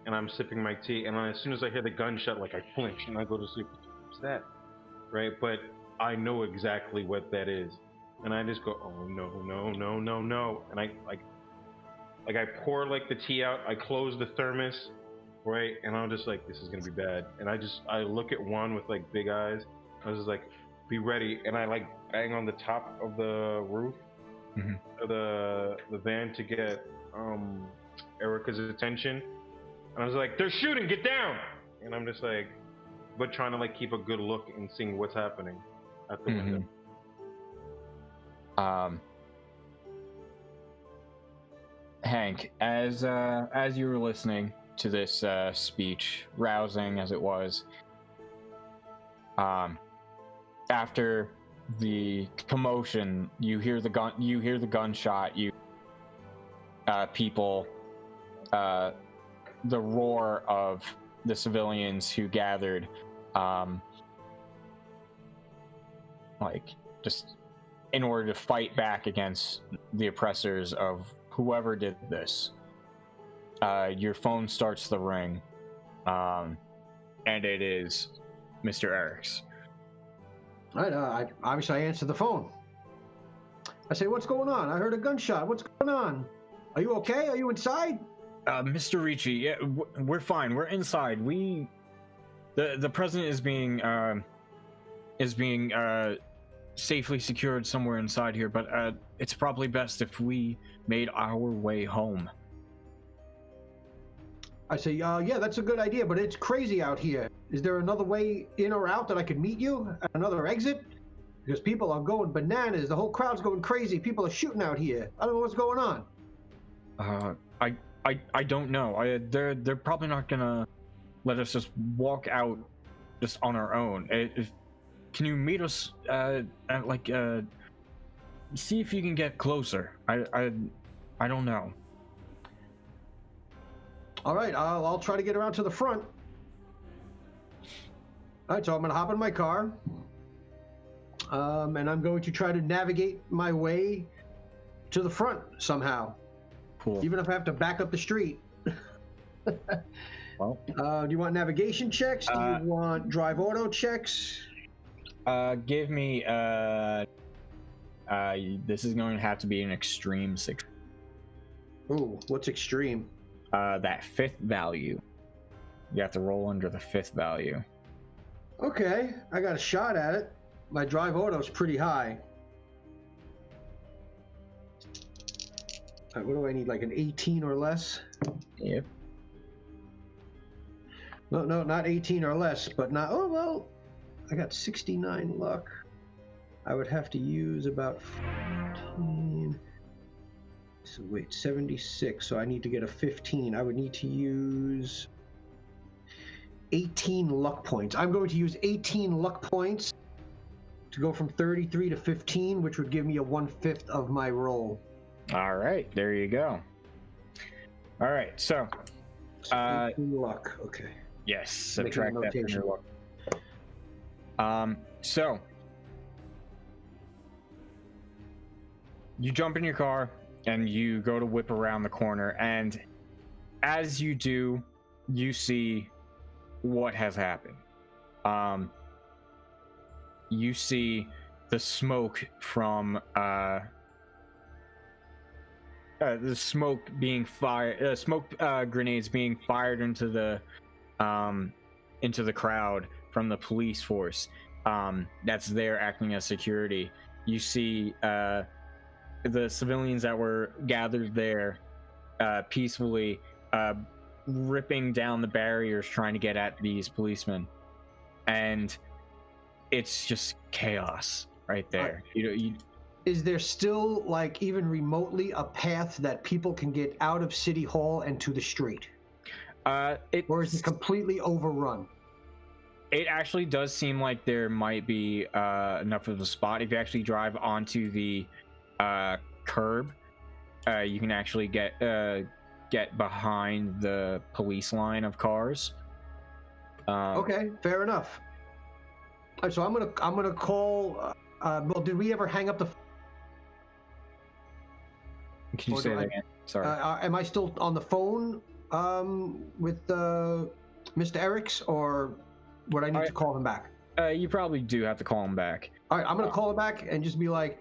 and I'm sipping my tea, and as soon as I hear the gunshot, like I flinch and I go to sleep. What's that? Right? But I know exactly what that is, and I just go, oh no, no, no, no, no, and I pour like the tea out, I close the thermos, right, and I'm just like, this is gonna be bad, and I look at Juan with like big eyes. I was just like, be ready, and I like bang on the top of the roof of the van to get Erica's attention, and I was like, they're shooting, get down, and I'm just like, but trying to like keep a good look and seeing what's happening at the window. Hank, as you were listening to this speech, rousing as it was, after the commotion, you hear the gunshot, people, the roar of the civilians who gathered, like just in order to fight back against the oppressors of whoever did this. Your phone starts to ring, and it is Mr. Eric's. Right, obviously I answer the phone. I say, what's going on? I heard a gunshot. What's going on? Are you okay? Are you inside? Mr. Ricci, yeah, we're fine. We're inside. The president is being safely secured somewhere inside here, but it's probably best if we made our way home. I say, yeah, that's a good idea, but it's crazy out here. Is there another way in or out that I could meet you at another exit? Because people are going bananas. The whole crowd's going crazy. People are shooting out here. I don't know what's going on. I don't know. They're probably not gonna let us just walk out just on our own. Can you meet us see if you can get closer? I don't know. All right, I'll try to get around to the front. All right, so I'm gonna hop in my car, and I'm going to try to navigate my way to the front somehow. Cool. Even if I have to back up the street. Well, do you want navigation checks? Do you want drive auto checks? Give me this is going to have to be an extreme 6. Ooh, what's extreme? That 5th value. You have to roll under the 5th value. Okay, I got a shot at it. My drive auto's pretty high. All right, what do I need, like an 18 or less? Yep. No, not 18 or less, but not, oh, well, I got 69 luck. I would have to use about 14. So wait, 76, so I need to get a 15. I would need to use 18 luck points. I'm going to use 18 luck points to go from 33 to 15, which would give me a 1/5 of my roll. All right, there you go. All right, so 18 luck, okay. yes, subtract that from your luck. So you jump in your car and you go to whip around the corner, and as you do, you see what has happened. You see the smoke from the smoke being fired, smoke grenades being fired into the crowd from the police force that's there acting as security. You see the civilians that were gathered there peacefully ripping down the barriers trying to get at these policemen, and it's just chaos right there. Is there still, like, even remotely a path that people can get out of City Hall and to the street? Or is it completely overrun? It actually does seem like there might be enough of a spot. If you actually drive onto the curb, you can actually get behind the police line of cars. Okay, fair enough. All right, so I'm gonna call. Well, did we ever hang up the? Can you say that again? Sorry. Am I still on the phone with Mr. Eriks, or would I need to call him back? You probably do have to call him back. All right, I'm gonna call him back and just be like,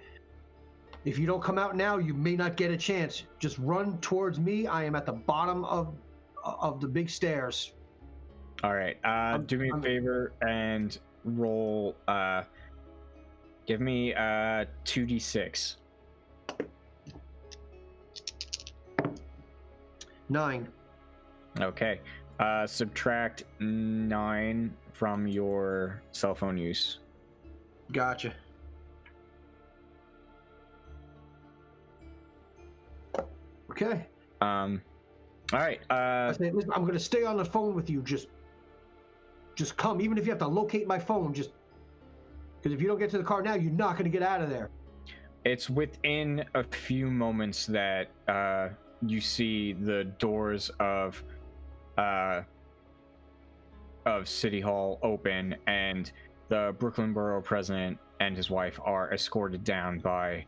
if you don't come out now, you may not get a chance. Just run towards me. I am at the bottom of the big stairs. All right. Do me a favor and roll. Give me 2d6. 9. Okay. Subtract 9 from your cell phone use. Gotcha. Okay. All right. I said, listen, I'm gonna stay on the phone with you. Just come, even if you have to locate my phone. Just because if you don't get to the car now, you're not gonna get out of there. It's within a few moments that you see the doors of City Hall open, and the Brooklyn Borough president and his wife are escorted down by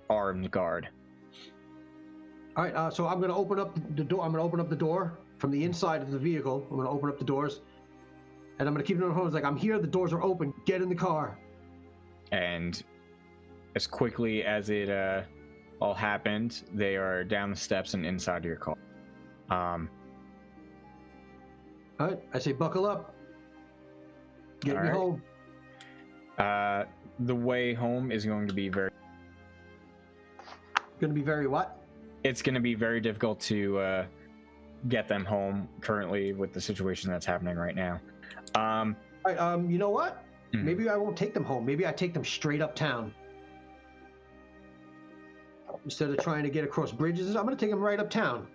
armed guard. All right, so I'm gonna open up the door. I'm gonna open up the door from the inside of the vehicle. I'm gonna open up the doors, and I'm gonna keep it on the phone. It's like, I'm here. The doors are open. Get in the car. And as quickly as it all happened, they are down the steps and inside your car. All right, I say, buckle up. Get me home. The way home is going to be very Gonna be very what? it's going to be very difficult to get them home currently with the situation that's happening right now. All right, you know what? Mhm. Maybe I won't take them home. Maybe I take them straight uptown. Instead of trying to get across bridges, I'm going to take them right uptown.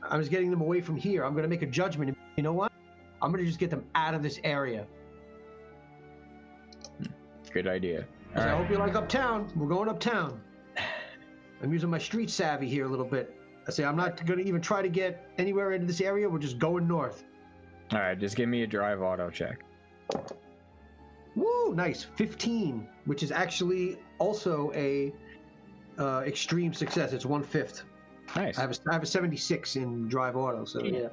I was getting them away from here. I'm going to make a judgment. You know what? I'm going to just get them out of this area. Good idea. So I All right. hope you like uptown. We're going uptown. I'm using my street savvy here a little bit. I say I'm not going to even try to get anywhere into this area. We're just going north. All right, just give me a drive auto check. Woo, nice. 15, which is actually also a extreme success. It's 1/5. Nice. I have a 76 in drive auto, so yeah.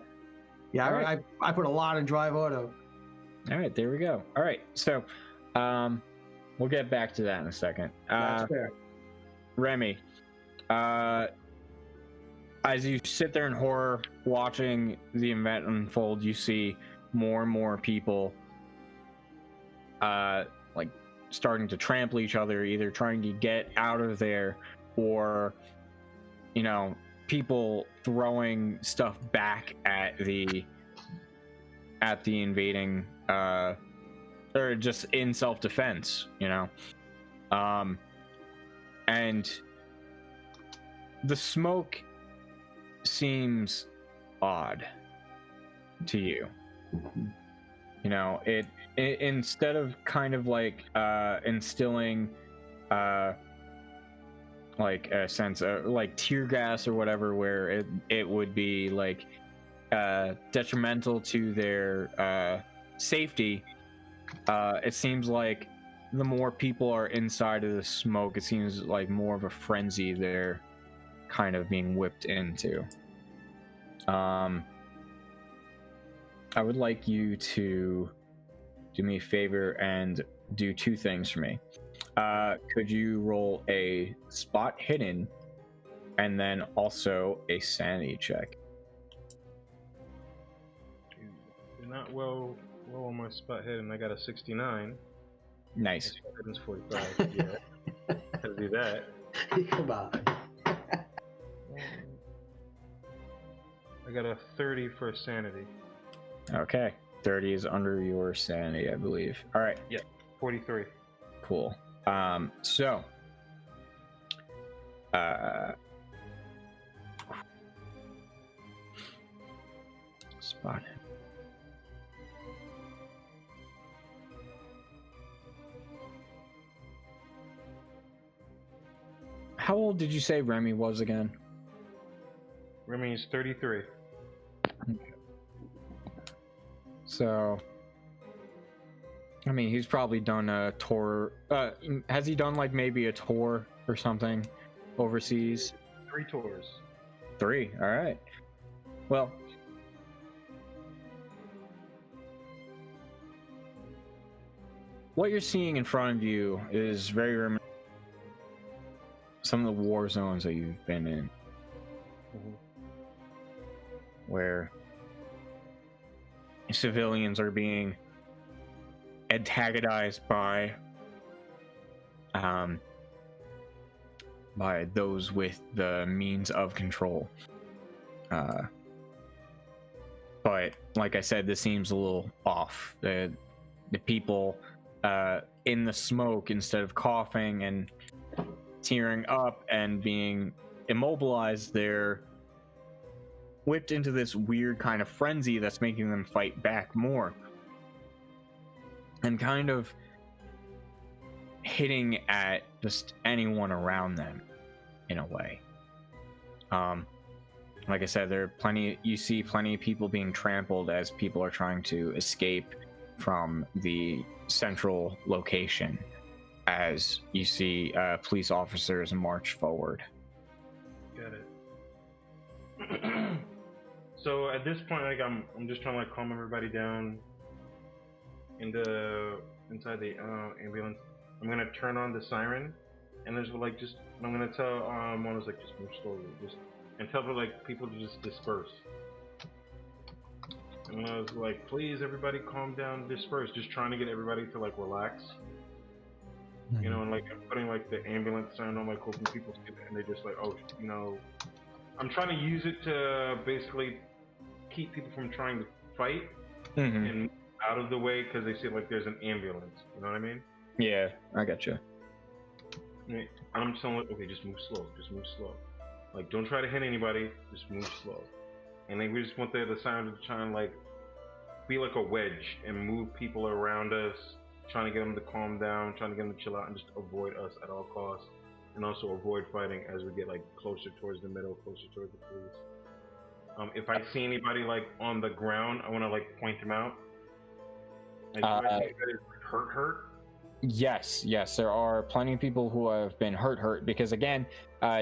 Yeah, All right. I put a lot in drive auto. All right, there we go. All right, so we'll get back to that in a second. That's fair. Remy, as you sit there in horror watching the event unfold, you see more and more people like starting to trample each other, either trying to get out of there or, you know, people throwing stuff back at the invading or just in self-defense, you know. And the smoke seems odd to you. You know, it instead of kind of like instilling like a sense of like tear gas or whatever, where it would be like detrimental to their safety, it seems like the more people are inside of the smoke, it seems like more of a frenzy they're kind of being whipped into. I would like you to do me a favor and do two things for me. Could you roll a spot hidden and then also a sanity check? You're not well on my spot hidden. I got a 69. Nice. My spot hidden's 45. Yeah. Gotta do that. Come on. I got a 30 for sanity. Okay. 30 is under your sanity, I believe. All right. Yeah. 43. Cool. So spot. How old did you say Remy was again? Remy is 33. So, I mean, he's probably done a tour. Has he done like maybe a tour or something overseas? 3 tours. 3. All right. Well, what you're seeing in front of you is very reminiscent of some of the war zones that you've been in, where civilians are being antagonized by those with the means of control. But like I said, this seems a little off. The people in the smoke, instead of coughing and tearing up and being immobilized, they're whipped into this weird kind of frenzy that's making them fight back more and kind of hitting at just anyone around them in a way. Like I said, you see plenty of people being trampled as people are trying to escape from the central location, as you see police officers march forward. Got it. So at this point, like I'm just trying to like calm everybody down. Inside the ambulance, I'm gonna turn on the siren, and there's like I'm gonna tell Mona's like just move slowly, and tell her like people to just disperse. And I was like, please everybody calm down, disperse, just trying to get everybody to like relax. You know, and like I'm putting like the ambulance sound on, like hoping people skip it, and they just like, oh, you know, I'm trying to use it to basically keep people from trying to fight Mm-hmm. and out of the way because they see like there's an ambulance. You know what I mean? Yeah, I gotcha. And I'm just telling them, okay, just move slow. Just move slow. Like, don't try to hit anybody. Just move slow. And then we just want the sound to try and like be like a wedge and move people around us, trying to get them to calm down, trying to get them to chill out and just avoid us at all costs, and also avoid fighting as we get like closer towards the middle, closer towards the police. If I see anybody like on the ground, I want to like point them out. Like, if I see anybody hurt. Yes, there are plenty of people who have been hurt because again,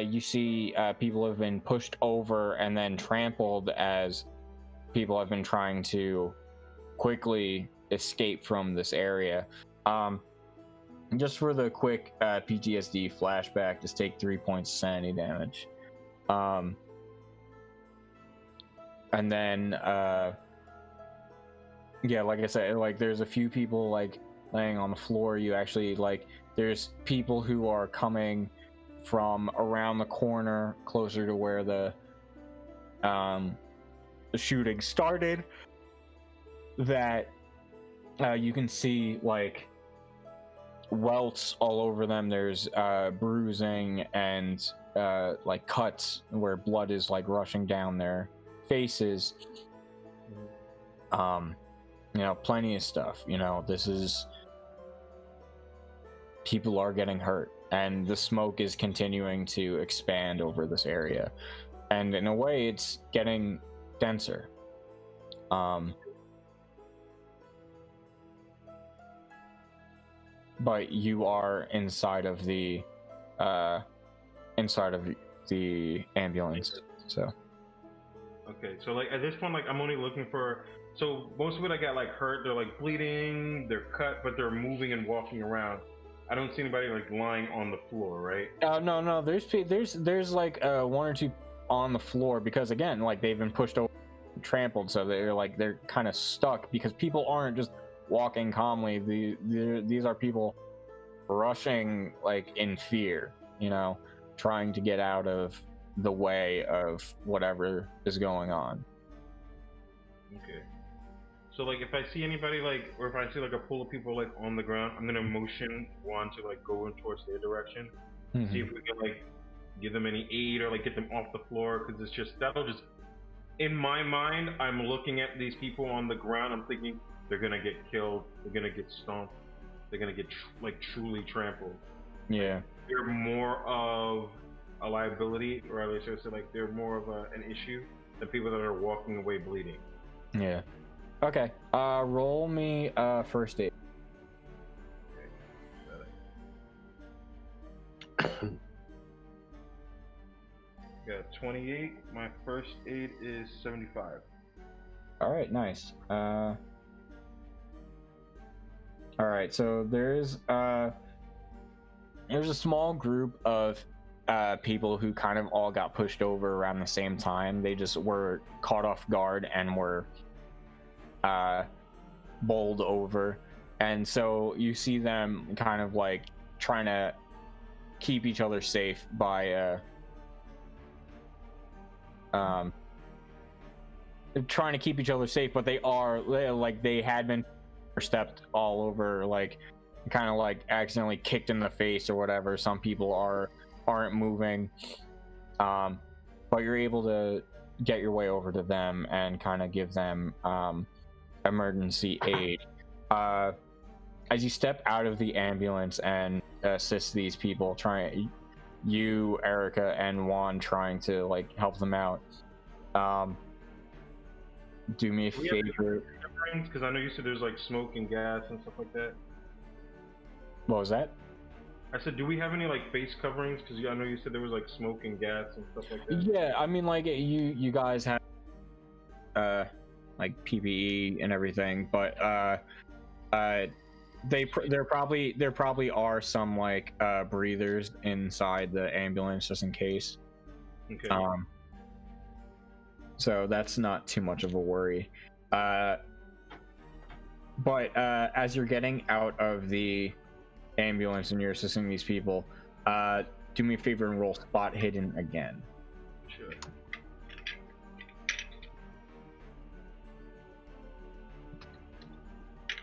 you see people have been pushed over and then trampled as people have been trying to quickly escape from this area. Just for the quick PTSD flashback, just take 3 points of sanity damage. And then yeah, like I said, like there's a few people like laying on the floor. You actually like there's people who are coming from around the corner closer to where the shooting started that you can see like welts all over them. There's bruising and like cuts where blood is like rushing down their faces. You know, plenty of stuff. You know, this is people are getting hurt and the smoke is continuing to expand over this area, and in a way it's getting denser. But you are inside of the ambulance, so Okay, so like at this point, like I'm only looking for. So most of it I got like hurt. They're like bleeding. They're cut, but they're moving and walking around. I don't see anybody like lying on the floor, right? No. There's like one or two on the floor because again, like they've been pushed over, trampled, so they're kind of stuck because people aren't just walking calmly. These are people rushing like in fear, you know, trying to get out of the way of whatever is going on. Okay. So like if I see anybody like, or if I see like a pool of people like on the ground, I'm gonna motion one to like go in towards their direction, see if we can like give them any aid or like get them off the floor, because it's just that'll just. In my mind, I'm looking at these people on the ground. I'm thinking they're gonna get killed. They're gonna get stomped. They're gonna get like truly trampled. Yeah. They're more of a liability, or at least I say like they're more of an issue than people that are walking away bleeding. Yeah. Okay. Roll me first aid. Okay. Got 28. My first aid is 75. All right. Nice. All right. So there's a small group of people who kind of all got pushed over around the same time. They just were caught off guard and were bowled over, and so you see them kind of like trying to keep each other safe by trying to keep each other safe, but they had been stepped all over, like kind of like accidentally kicked in the face or whatever. Some people aren't moving, but you're able to get your way over to them and kind of give them emergency aid. As you step out of the ambulance and assist these people, you, Erica, and Juan trying to like help them out. Do me a favor. Because I know you said there's like smoke and gas and stuff like that. What was that? I said, do we have any like face coverings? Because I know you said there was like smoke and gas and stuff like that. Yeah, I mean, like you guys have like PPE and everything, but there probably are some like breathers inside the ambulance just in case. Okay. So that's not too much of a worry. But as you're getting out of the ambulance and you're assisting these people, do me a favor and roll spot hidden again. Sure.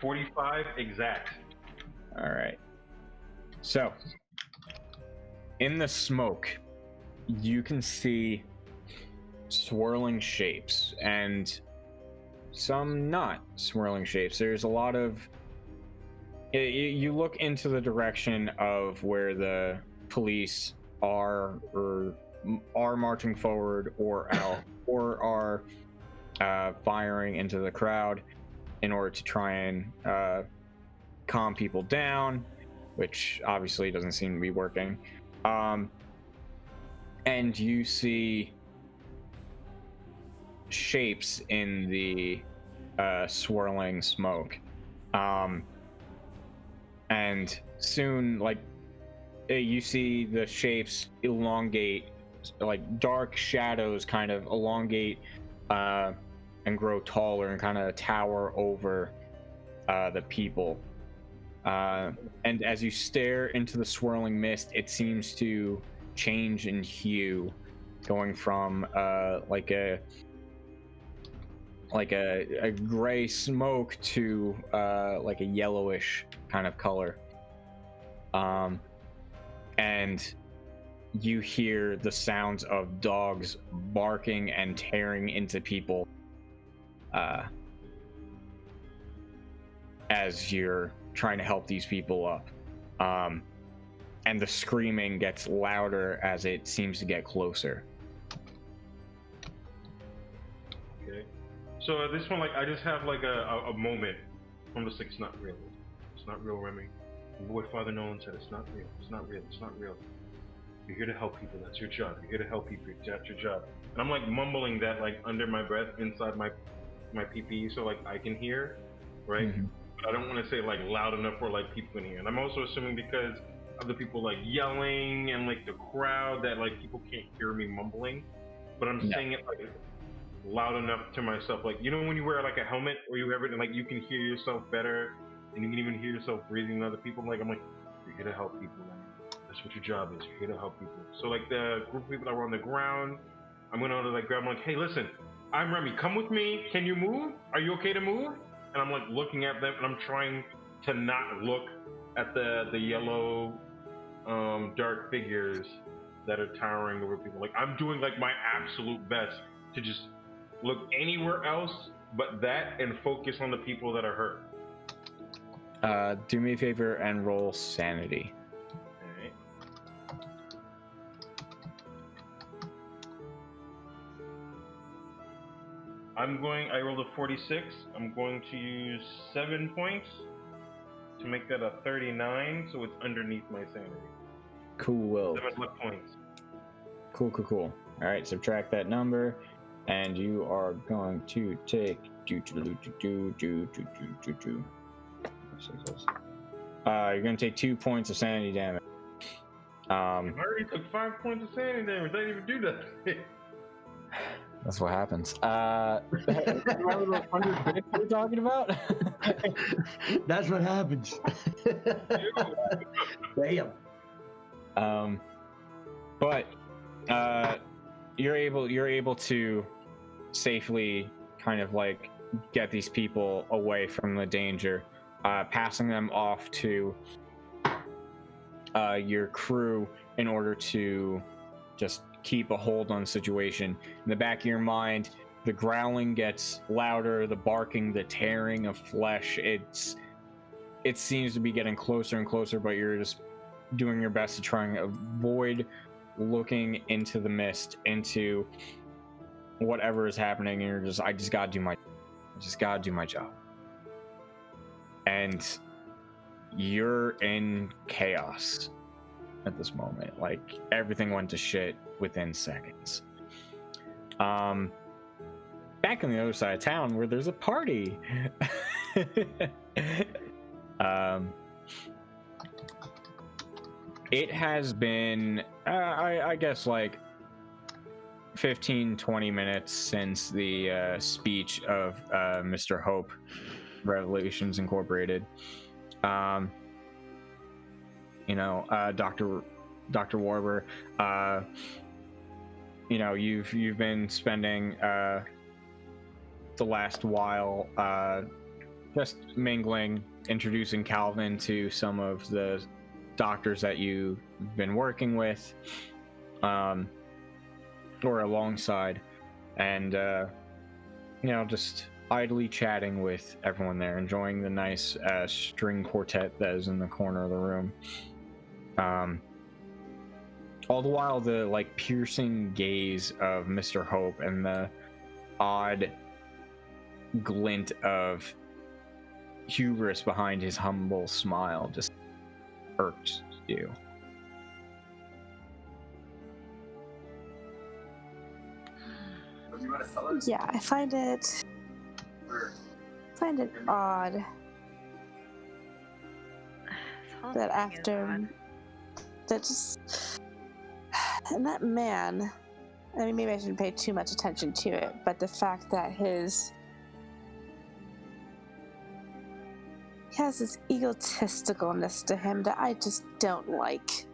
45 exact. All right. So, in the smoke, you can see swirling shapes and some not swirling shapes. There's a lot of. You look into the direction of where the police are, or are marching forward, or out, or are firing into the crowd in order to try and calm people down, which obviously doesn't seem to be working. And you see shapes in the swirling smoke. And soon, like, you see the shapes elongate, like dark shadows kind of elongate and grow taller and kind of tower over the people. And as you stare into the swirling mist, it seems to change in hue, going from like a gray smoke to like a yellowish kind of color. And you hear the sounds of dogs barking and tearing into people as you're trying to help these people up. And the screaming gets louder as it seems to get closer. Okay. So at this one, like, I just have like a moment from the six. It's not real. It's not real, Remy. What Father Nolan said, it's not real. It's not real. It's not real. You're here to help people. That's your job. You're here to help people. That's your job. And I'm like mumbling that like under my breath inside my PPE, so like I can hear, right? Mm-hmm. But I don't want to say like loud enough for like people can hear. And I'm also assuming because of the people like yelling and like the crowd that like people can't hear me mumbling. But I'm saying it like loud enough to myself, like, you know, when you wear like a helmet or you ever, and like you can hear yourself better and you can even hear yourself breathing in other people. Like, I'm like, you're here to help people, man. That's what your job is. You're here to help people. So like the group of people that were on the ground, I'm gonna like grab them, like, hey, listen, I'm Remy, come with me. Can you move? Are you okay to move? And I'm like looking at them and I'm trying to not look at the yellow dark figures that are towering over people. Like, I'm doing like my absolute best to just look anywhere else but that and focus on the people that are hurt. Do me a favor and roll sanity. Alright. I rolled a 46. I'm going to use 7 points to make that a 39, so it's underneath my sanity. Cool. 7 luck points. Cool. All right, subtract that number, and you are going to take you're going to take 2 points of sanity damage. I already took 5 points of sanity damage. I didn't even do that. That's what happens. Remember those 100 bits we were talking about? That's what happens. Damn. But you're able to safely kind of like get these people away from the danger, passing them off to your crew in order to just keep a hold on the situation. In the back of your mind, the growling gets louder, the barking, the tearing of flesh. It seems to be getting closer and closer, but you're just doing your best to try and avoid looking into the mist, into whatever is happening, and I just gotta do my job. And you're in chaos at this moment. Like, everything went to shit within seconds. Back on the other side of town where there's a party. It has been I guess like 15-20 minutes since the speech of Mr. Hope, Revelations Incorporated. Dr. Warber, you've been spending the last while just mingling, introducing Calvin to some of the doctors that you've been working with, or alongside, and just idly chatting with everyone there, enjoying the nice string quartet that is in the corner of the room. All the while, the piercing gaze of Mr. Hope and the odd glint of hubris behind his humble smile just irks you. Yeah, I find it odd This whole that thing is after odd. that just and that man. I mean, maybe I shouldn't pay too much attention to it, but the fact that he has this egotisticalness to him that I just don't like.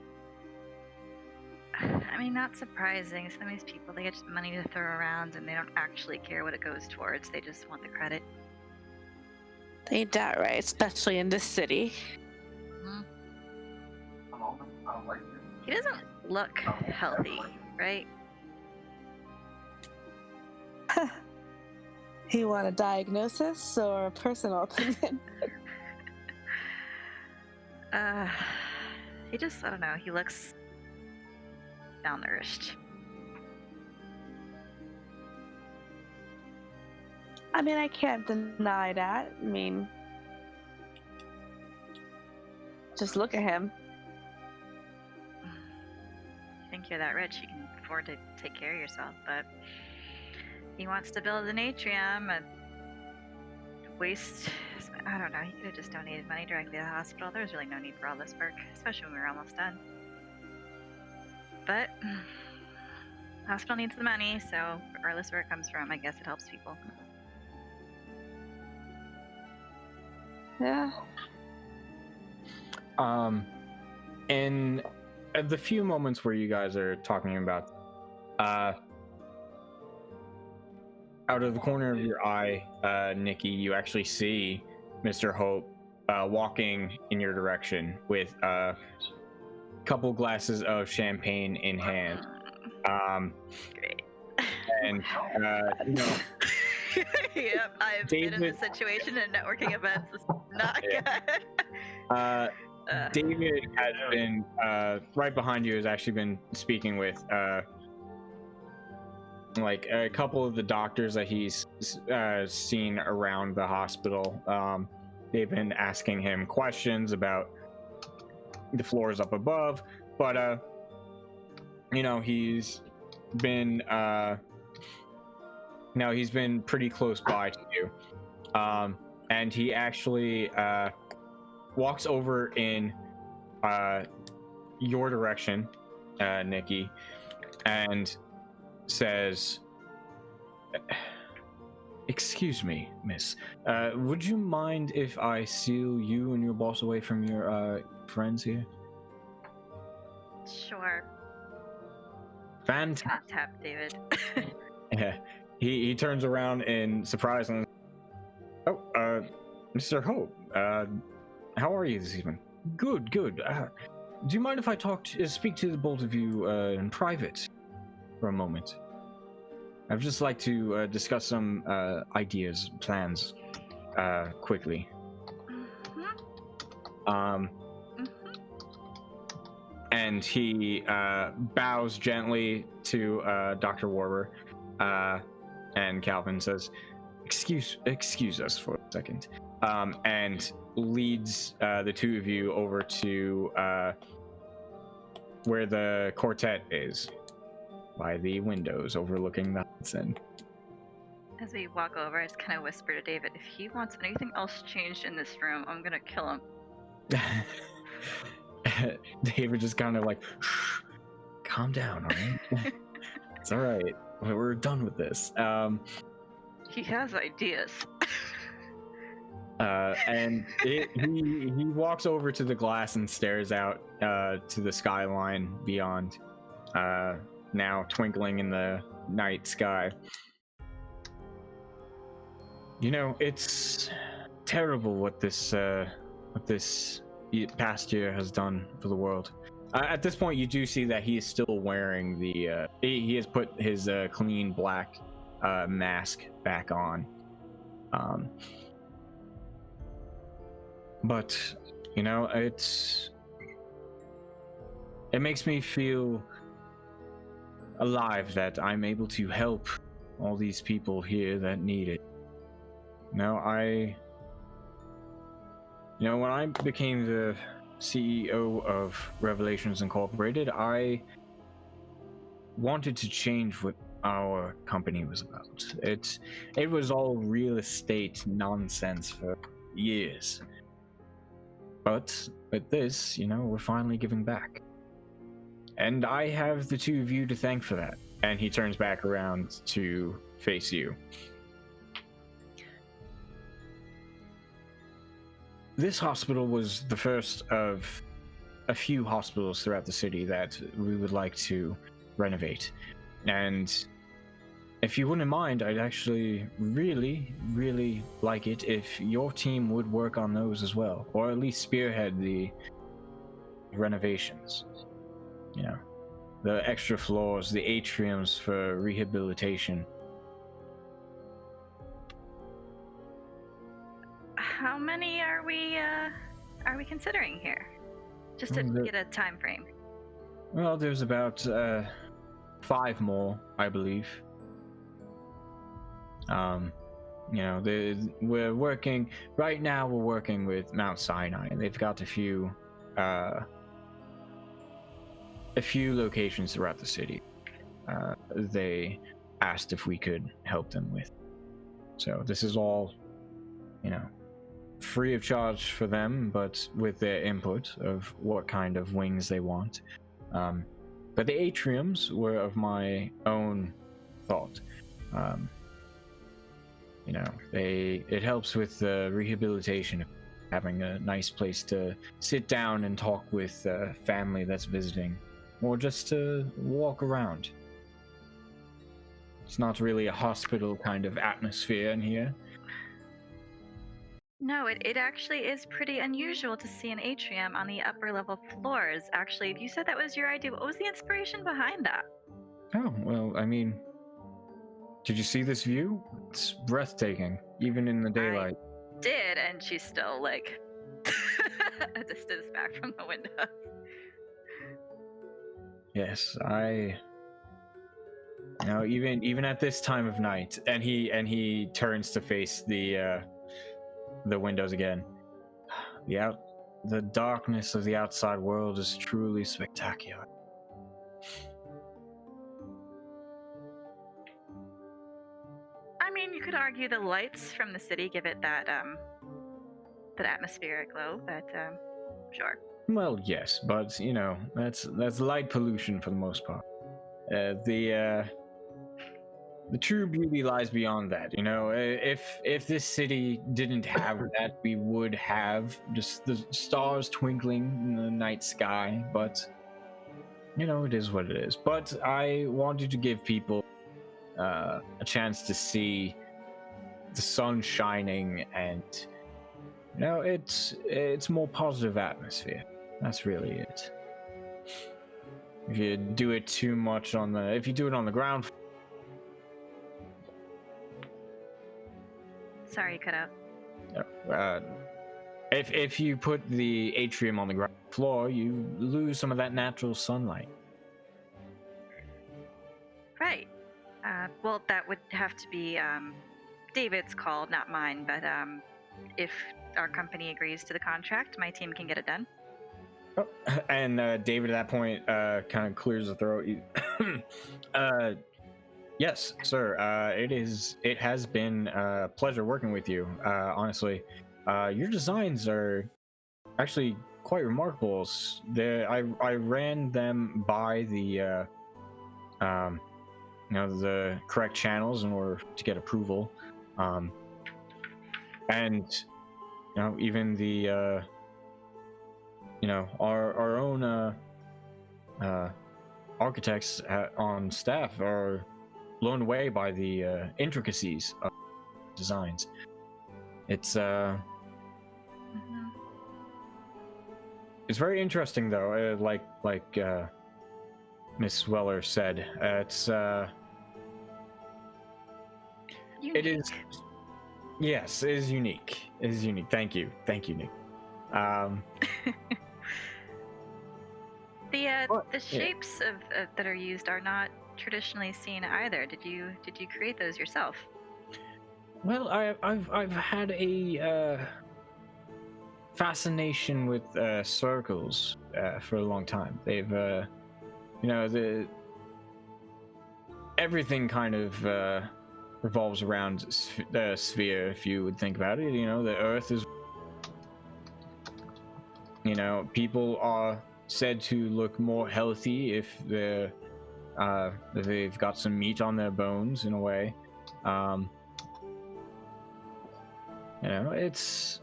I mean, not surprising. Some of these people, they get just money to throw around and they don't actually care what it goes towards. They just want the credit. Ain't that right? Especially in this city. He doesn't look healthy, right? You want a diagnosis or a personal opinion? He just, I don't know, he looks malnourished. I mean, I can't deny that. I mean, just look at him. You think you're that rich, you can afford to take care of yourself, but he wants to build an atrium and waste. I don't know, he could have just donated money directly to the hospital. There was really no need for all this work, especially when we were almost done. But the hospital needs the money, so regardless where it comes from, I guess it helps people. Yeah. In the few moments where you guys are talking about, out of the corner of your eye, Nikki, you actually see Mr. Hope walking in your direction with a couple glasses of champagne in hand. Great. And Yep, I've been in this situation in networking events. It's not good. David has been right behind you. Has actually been speaking with a couple of the doctors that he's seen around the hospital. They've been asking him questions about the floors up above, but he's been he's been pretty close by to you, and he actually walks over in your direction, Nikki, and says, "Excuse me, miss. Would you mind if I seal you and your boss away from your friends here?" Sure. Fantastic. Tap David. Yeah. He turns around in surprise and, "Oh, Mr. Hope, how are you this evening?" Good. Do you mind if I speak to the both of you in private for a moment? I'd just like to discuss some ideas, plans, quickly. And he bows gently to Dr. Warber, and Calvin says, excuse us for a second," and leads the two of you over to where the quartet is, by the windows overlooking the Hudson. As we walk over, I just kind of whisper to David, if he wants anything else changed in this room, I'm gonna kill him. David just kind of "Shh, calm down, all right? It's all right. We're done with this. He has ideas. And he walks over to the glass and stares out to the skyline beyond, now twinkling in the night sky. It's terrible what this past year has done for the world. At this point, you do see that he is still wearing the. He has put his clean black mask back on. But you know, it makes me feel alive that I'm able to help all these people here that need it. Now, when I became the CEO of Revelations Incorporated, I wanted to change what our company was about. It was all real estate nonsense for years. But with this, we're finally giving back. And I have the two of you to thank for that. And he turns back around to face you. This hospital was the first of a few hospitals throughout the city that we would like to renovate. And if you wouldn't mind, I'd actually really, really like it if your team would work on those as well, or at least spearhead the renovations. The extra floors, the atriums for rehabilitation. How many are we considering here? Just to get a time frame. Well, there's about 5 more, I believe. We're working right now. We're working with Mount Sinai. They've got a few locations throughout the city. They asked if we could help them with. So this is all, free of charge for them, but with their input of what kind of wings they want. But the atriums were of my own thought. It helps with the rehabilitation, having a nice place to sit down and talk with family that's visiting, or just to walk around. It's not really a hospital kind of atmosphere in here. No, it actually is pretty unusual to see an atrium on the upper level floors. Actually, if you said that was your idea, what was the inspiration behind that? Oh, well, I mean, did you see this view? It's breathtaking, even in the daylight. I did, and she's still like a distance back from the windows. Yes, even at this time of night, and he turns to face the windows again. The darkness of the outside world is truly spectacular. I mean, you could argue the lights from the city give it that atmospheric glow, but sure. Well, yes, but that's light pollution for the most part. The true beauty lies beyond that. If this city didn't have that, we would have just the stars twinkling in the night sky. But it is what it is. But I wanted to give people a chance to see the sun shining, and it's more positive atmosphere. That's really it. If you do it too much if you do it on the ground. Sorry, cut out. If you put the atrium on the ground floor, you lose some of that natural sunlight. Right. Well, that would have to be David's call, not mine. But if our company agrees to the contract, my team can get it done. Oh, and David at that point kind of clears the throat. Yes, sir. It has been a pleasure working with you. Honestly, your designs are actually quite remarkable. I ran them by the the correct channels in order to get approval, and even the our own architects on staff are blown away by the intricacies of designs. It's It's very interesting, though. Like Miss Weller said, it's it Unique. is. Yes, it is unique. It is unique. Thank you, Nick. The shapes that are used are not traditionally seen either. Did you create those yourself? Well, I've had a fascination with circles for a long time. They've everything kind of revolves around the sphere, if you would think about it. The Earth is. People are said to look more healthy if they've got some meat on their bones, in a way. It's.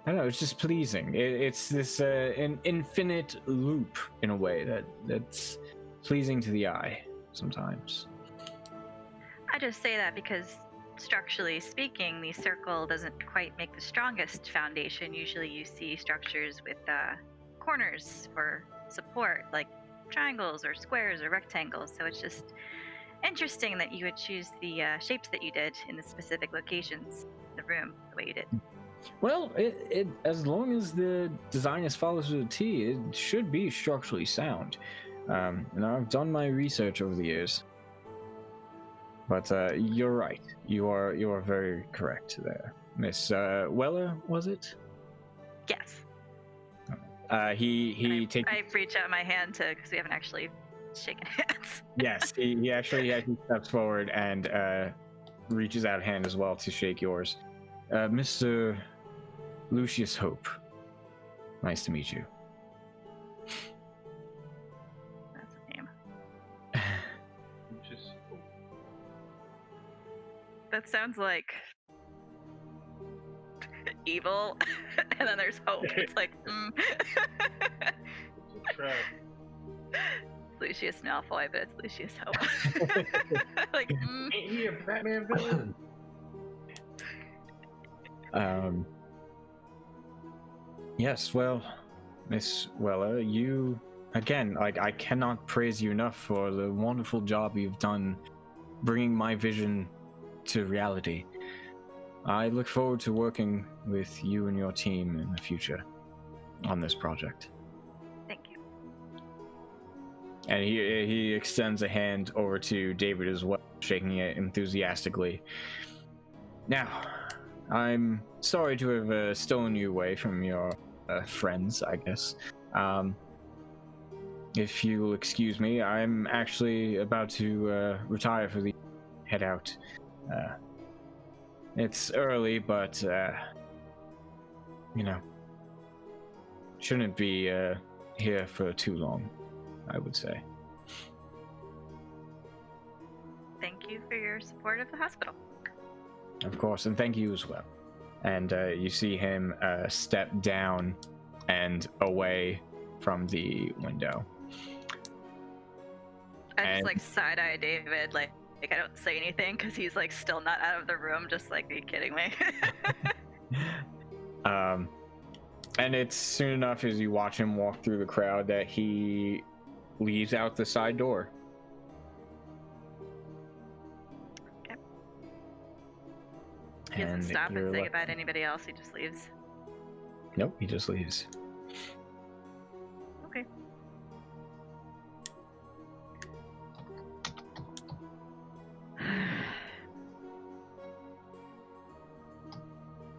I don't know. It's just pleasing. It's this an infinite loop, in a way, that's pleasing to the eye sometimes. I just say that because structurally speaking, the circle doesn't quite make the strongest foundation. Usually you see structures with corners for support, like triangles or squares or rectangles. So it's just interesting that you would choose the shapes that you did in the specific locations in the room the way you did. Well, it as long as the design is followed to the T, it should be structurally sound. I've done my research over the years. But you're right. You are very correct there, Miss Weller. Was it? Yes. He takes. I reach out my hand because we haven't actually shaken hands. Yes, he actually steps forward and reaches out a hand as well to shake yours. Mr. Lucius Hope. Nice to meet you. That's a name. Just That sounds like evil, and then there's hope. It's like, it's a trap. Lucius Malfoy, but it's Lucius Hope. Like, Ain't he a Batman villain? Yes, well, Miss Weller, you again, I cannot praise you enough for the wonderful job you've done bringing my vision to reality. I look forward to working with you and your team in the future on this project. thank you. And he extends a hand over to David as well, shaking it enthusiastically. Now, I'm sorry to have stolen you away from your friends, I guess. If you'll excuse me, I'm actually about to retire for the head out. It's early, but shouldn't be here for too long, I would say. Thank you for your support of the hospital. Of course, and thank you as well. And you see him step down and away from the window. I just like side-eye David, like I don't say anything because he's like still not out of the room. Just like, are you kidding me? And it's soon enough as you watch him walk through the crowd that he leaves out the side door. Okay. He doesn't And stop and you're say left- goodbye to anybody else. He just leaves. Nope, he just leaves. Okay.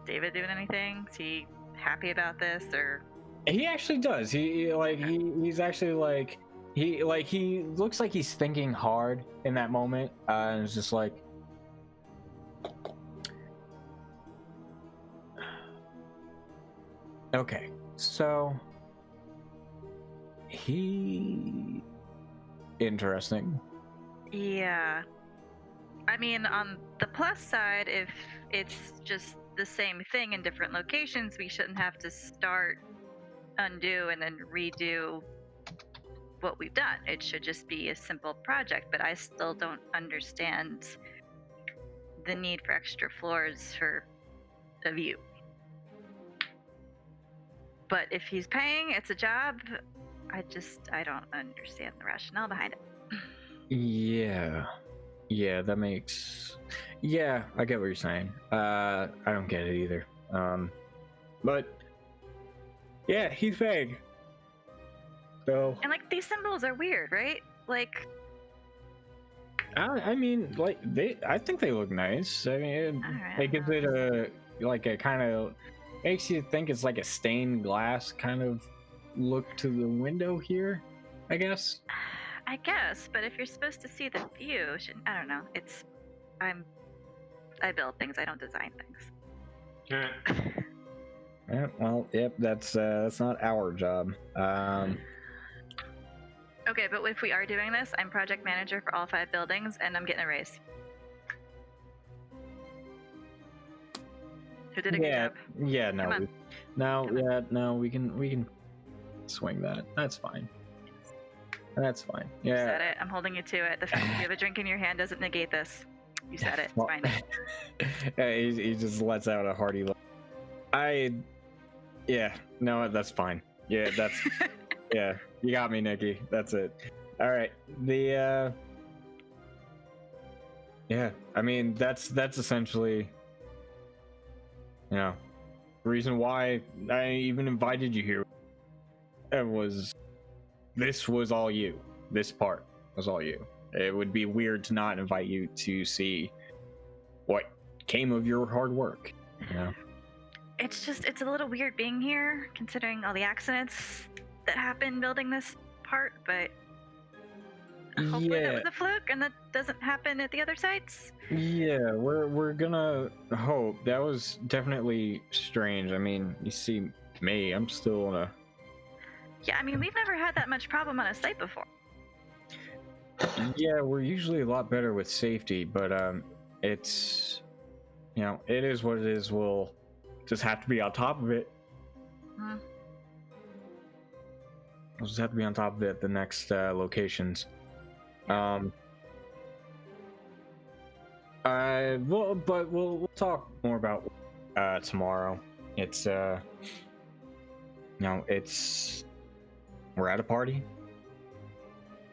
David doing anything? Is he happy about this, or? He actually does. He's actually like he looks like he's thinking hard in that moment, and it's just like, okay, so he interesting. Yeah. I mean, on the plus side, if it's just the same thing in different locations, we shouldn't have to start, undo, and then redo what we've done. It should just be a simple project, but I still don't understand the need for extra floors for a view. but if he's paying, it's a job. I don't understand the rationale behind it. Yeah, that makes. Yeah, I get what you're saying. I don't get it either. But yeah, he's vague. So And like these symbols are weird, right? Like, I mean, like I think they look nice. I mean, it gives it a kind of makes you think it's like a stained glass kind of look to the window here, I guess. I guess, but if you're supposed to see the view, I don't know. I build things. I don't design things. Yeah, well, yep, that's not our job. Okay, but if we are doing this, I'm project manager for all 5 buildings, and I'm getting a raise. Who did a good job? Yeah, no, Come on. we can swing that. That's fine. That's fine. You Yeah. said it. I'm holding you to it. The fact that you have a drink in your hand doesn't negate this. You said it. It's Well, fine. he just lets out a hearty laugh. Yeah, no, that's fine. Yeah, that's yeah, you got me, Nikki. That's it. All right. Yeah, I mean that's essentially, the reason why I even invited you here. This was all you. This part was all you. It would be weird to not invite you to see what came of your hard work. It's a little weird being here, considering all the accidents that happened building this part, but hopefully that was a fluke and that doesn't happen at the other sites. Yeah, we're gonna hope. That was definitely strange. I mean, you see me, I'm still in a... Yeah, I mean, we've never had that much problem on a site before. Yeah, we're usually a lot better with safety, but it's, it is what it is. We'll just have to be on top of it. We'll just have to be on top of it at the next locations. But we'll talk more about tomorrow. It's we're at a party,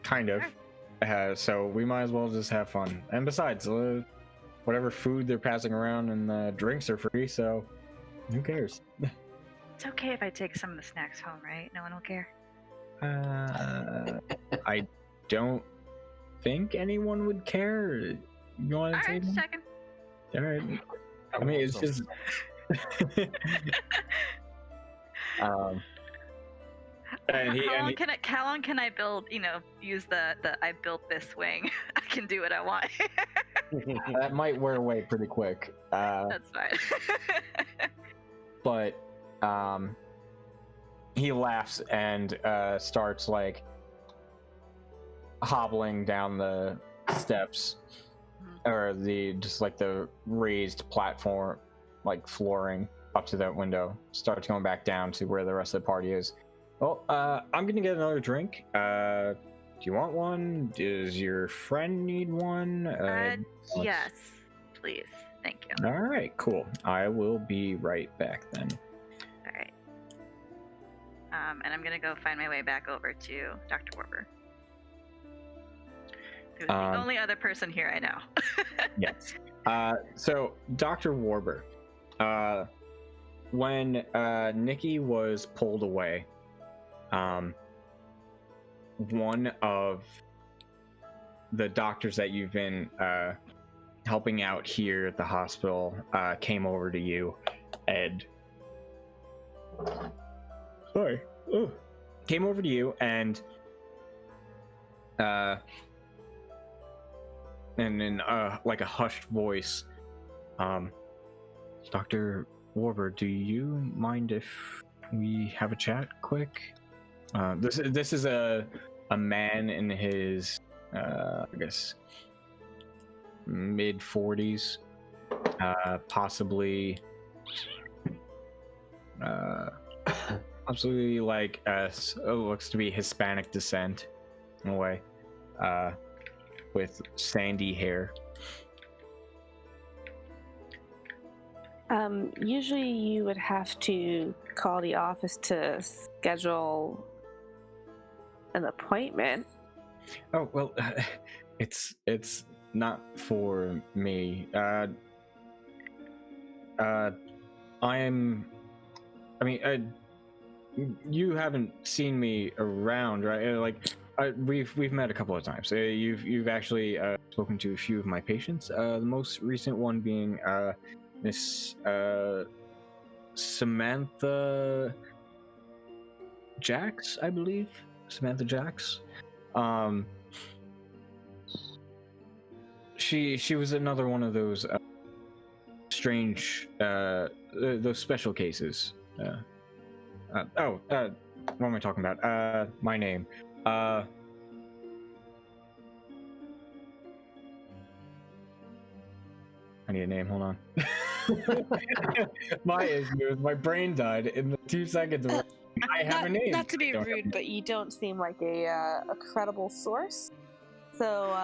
kind of. So we might as well just have fun. And besides, whatever food they're passing around and drinks are free, so who cares? It's okay if I take some of the snacks home, right? No one will care. I don't think anyone would care. You want to take them? Checking. All right. I mean, it's just. How long can I build? Use the I built this wing. I can do what I want. That might wear away pretty quick. That's fine. But he laughs and starts like hobbling down the steps, or the raised platform, like flooring up to that window. Starts going back down to where the rest of the party is. Well, I'm gonna get another drink. Do you want one? Does your friend need one? Yes, please. Thank you. All right, cool. I will be right back then. All right. And I'm gonna go find my way back over to Dr. Warber, who's the only other person here I know. Yes. So Dr. Warber, when Nikki was pulled away, one of the doctors that you've been helping out here at the hospital came over to you and came over to you and in like a hushed voice, Dr. Warber, do you mind if we have a chat quick? This is a man in his I guess mid 40s, possibly like looks to be Hispanic descent in a way, with sandy hair. Usually you would have to call the office to schedule an appointment. Oh well, it's not for me. You haven't seen me around, right? We've met a couple of times. You've actually spoken to a few of my patients. The most recent one being Miss Samantha Jax, I believe. Samantha Jax. She was another one of those strange those special cases. What am I talking about? My name. I need a name. Hold on. My brain died in the 2 seconds. I have a name. Not to be rude, but you don't seem like a credible source. So,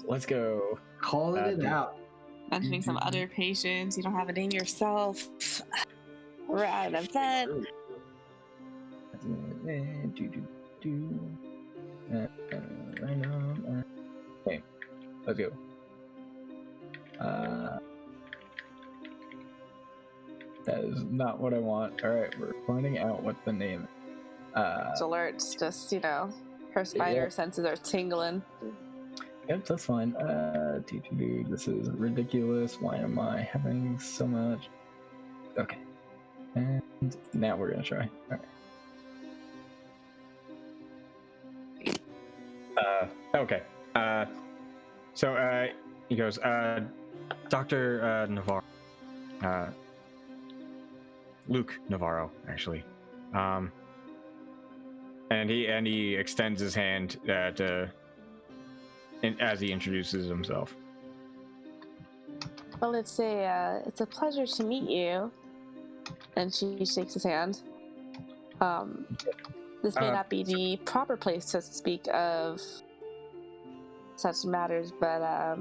Let's go. Calling it out. Mentioning some other patients, you don't have a name yourself. We're at an event. Okay, let's go. That is not what I want. All right, we're finding out what the name is. Alerts, just, her spider senses are tingling. Yep, that's fine. This is ridiculous. Why am I having so much? Okay. And now we're gonna try. All right. Okay. So he goes, Dr. Navarro. Luke Navarro, actually. And he extends his hand as he introduces himself. Well, it's a pleasure to meet you. And she shakes his hand. This may not be the proper place to speak of such matters, but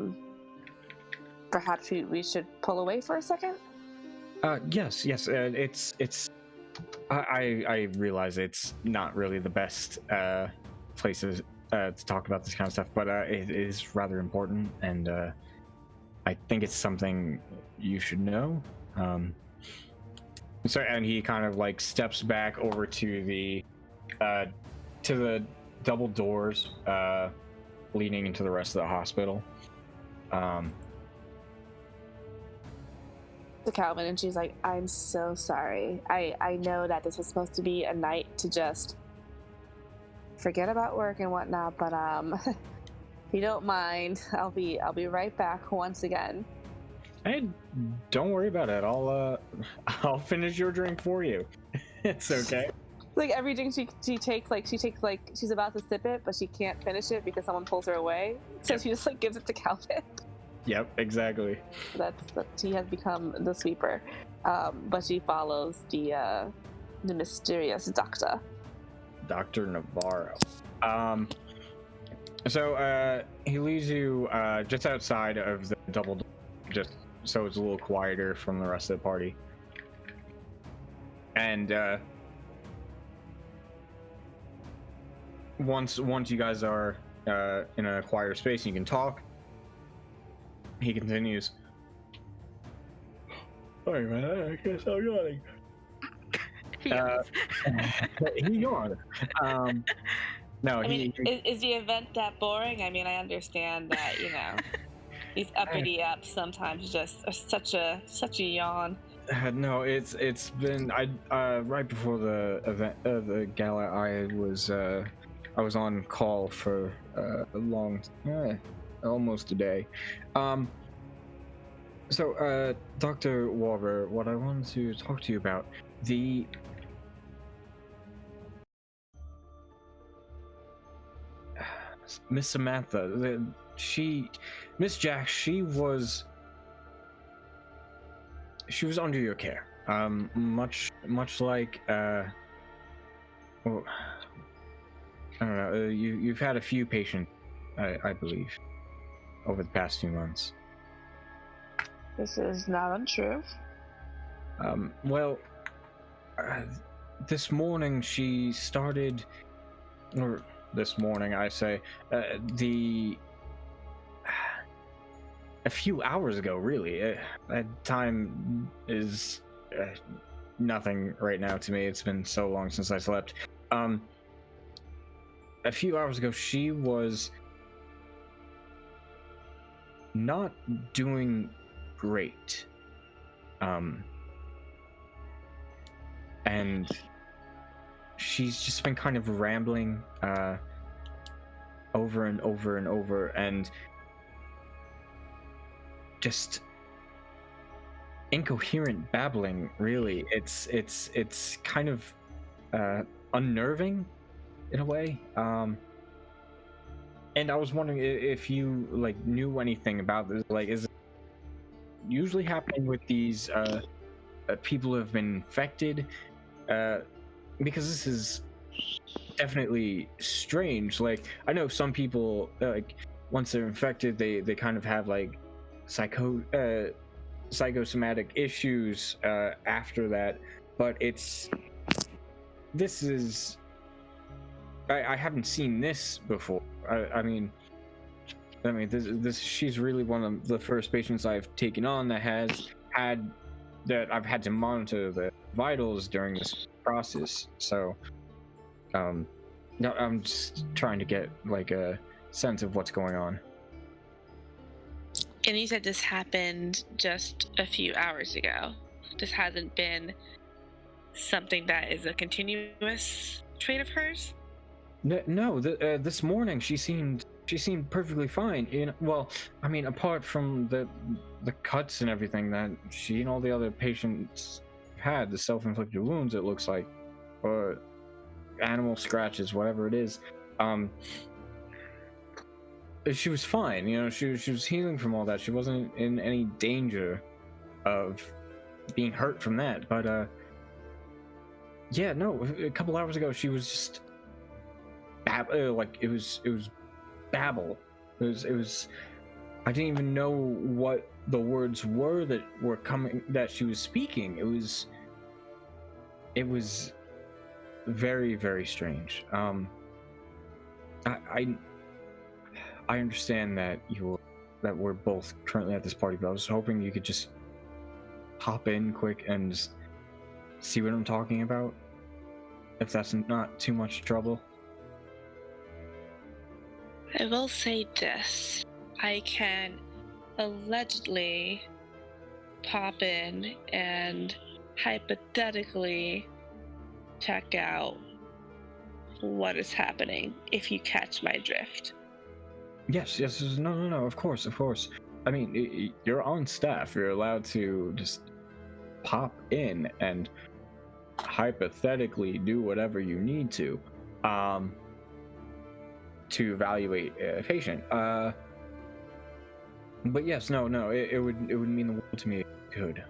perhaps we should pull away for a second. Yes. It's. I realize it's not really the best places to talk about this kind of stuff, but it is rather important, and I think it's something you should know. So, and he kind of like steps back over to the double doors leading into the rest of the hospital. To Calvin, and she's like, I'm so sorry. I know that this was supposed to be a night to just forget about work and whatnot, but if you don't mind, I'll be right back once again. Hey, don't worry about it. I'll finish your drink for you. It's okay. Like every drink she takes, she's about to sip it, but she can't finish it because someone pulls her away. So She just gives it to Calvin. Yep, exactly. That's he has become the sweeper, but she follows the mysterious doctor. Dr. Navarro. So he leaves you just outside of the double door, just so it's a little quieter from the rest of the party. And once you guys are in a quieter space, you can talk. He continues. Sorry, man. I guess I'm yawning. He yawned. No, is the event that boring? I mean, I understand that, these uppity ups sometimes just are such a yawn. No, it's been right before the event, the gala. I was on call for a long, almost a day. So, Dr. Warber, what I wanted to talk to you about, Miss Samantha, Miss Jack, she was under your care. Much like, well, I don't know, you've had a few patients I believe, over the past few months. This is not untrue. Well, this morning she started, or this morning I say, a few hours ago, really. Time is nothing right now to me. It's been so long since I slept. A few hours ago, she was not doing great. And she's just been kind of rambling over and over and over, and just incoherent babbling, really. It's kind of unnerving in a way. And I was wondering if you like knew anything about this. Like, is it usually happening with these people who have been infected? Because this is definitely strange. Like, I know some people, like, once they're infected, they kind of have like psychosomatic issues after that. But this is, I haven't seen this before. I mean, this she's really one of the first patients I've taken on that I've had to monitor the vitals during this process. So, no, I'm just trying to get like a sense of what's going on. And you said this happened just a few hours ago. This hasn't been something that is a continuous trait of hers? No, this morning she seemed perfectly fine. Well, I mean, apart from the cuts and everything that she and all the other patients had, the self-inflicted wounds, it looks like, or animal scratches, whatever it is. She was fine. She was healing from all that. She wasn't in any danger of being hurt from that. But yeah, no. A couple hours ago, she was just like it was babble. It was. I didn't even know what the words were that she was speaking. It was very, very strange. I understand that we're both currently at this party, but I was hoping you could just hop in quick and just see what I'm talking about, if that's not too much trouble. I will say this. I can allegedly pop in and hypothetically check out what is happening, if you catch my drift. Yes, no, of course. I mean, you're on staff. You're allowed to just pop in and hypothetically do whatever you need to evaluate a patient. But yes, no, it would mean the world to me if you could.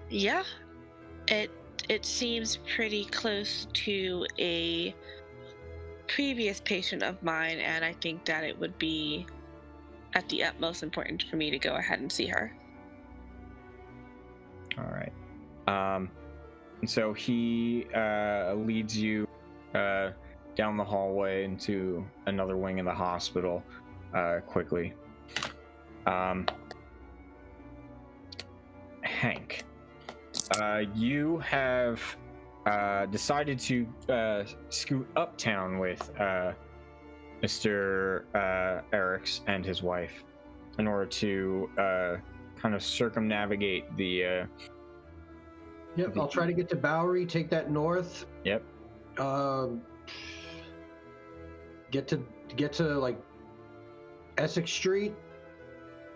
Yeah. It seems pretty close to a previous patient of mine, and I think that it would be at the utmost important for me to go ahead and see her. All right. And so he leads you down the hallway into another wing of the hospital quickly. Hank, you have decided to scoot uptown with Mr. Eriks and his wife in order to kind of circumnavigate the... Yep, I'll try to get to Bowery, take that north. Yep. Get to like Essex Street,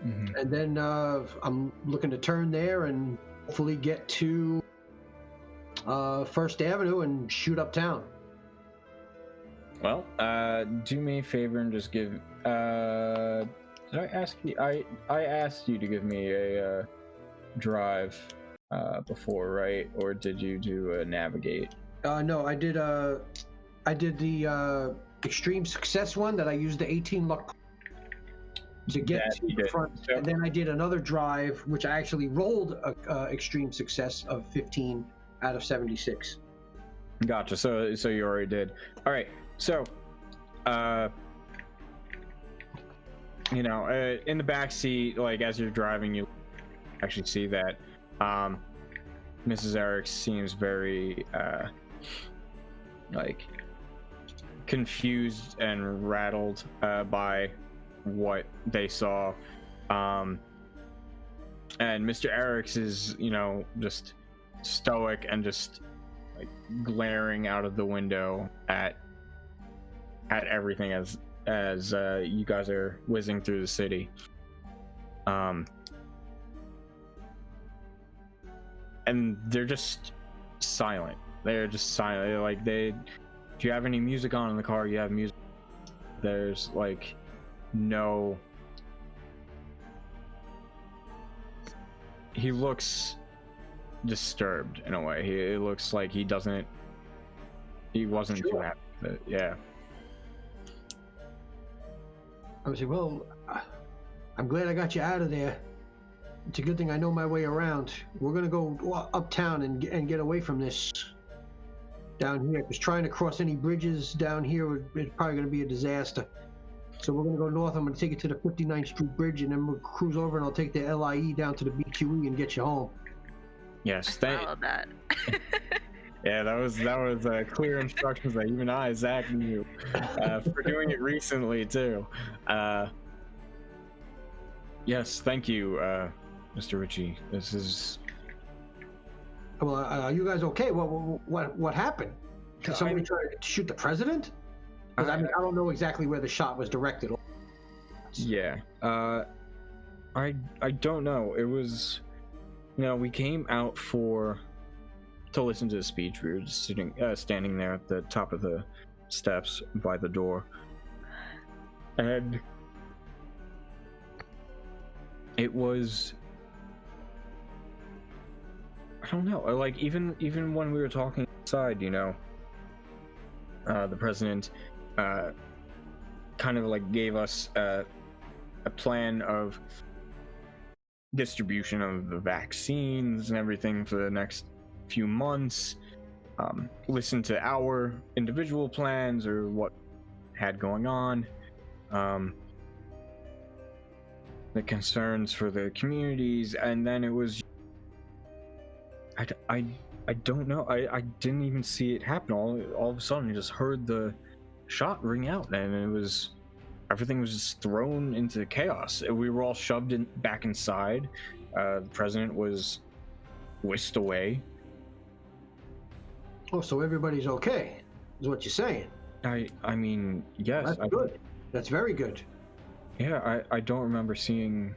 and then I'm looking to turn there and hopefully get to First Avenue and shoot uptown. Well, do me a favor and just give. Did I ask you? I asked you to give me a drive before, right? Or did you do a navigate? No, I did. I did the extreme success one that I used the 18 luck to get That to you the did. front, Yep. and then I did another drive, which I actually rolled a extreme success of 15 out of 76. Gotcha. So you already did. All right. So, in the back seat, like as you're driving, you actually see that Mrs. Eric seems very like confused and rattled by what they saw, and Mr. Erics is just stoic and just like glaring out of the window at everything as you guys are whizzing through the city. And they're just silent. They're just silent. They're like if you have any music on in the car, you have music. There's like no. He looks disturbed in a way. It looks like he wasn't too happy with it. Yeah. I was like, well, I'm glad I got you out of there. It's a good thing I know my way around. We're gonna go uptown and get away from this down here, because trying to cross any bridges down here is probably gonna be a disaster. So we're gonna go north. I'm gonna take you to the 59th Street Bridge, and then we'll cruise over, and I'll take the LIE down to the BQE and get you home. Yes. I followed that. Yeah, that was clear instructions that even Zach, knew for doing it recently too. Yes, thank you, Mr. Ritchie. This is. Well, are you guys okay? What happened? Did somebody try to shoot the president? 'Cause I don't know exactly where the shot was directed. Yeah. I don't know. It was. We came out to listen to the speech. We were just standing there at the top of the steps by the door, and it was. I don't know. Like even when we were talking outside, the president kind of like gave us a plan of distribution of the vaccines and everything for the next few months. Listen to our individual plans or what had going on, the concerns for the communities, and then it was I don't know. I didn't even see it happen. All of a sudden I just heard the shot ring out, and everything was just thrown into chaos. We were all shoved back inside. The president was whisked away. Oh, so everybody's okay, is what you're saying? I mean, yes. That's good. That's very good. Yeah, I don't remember seeing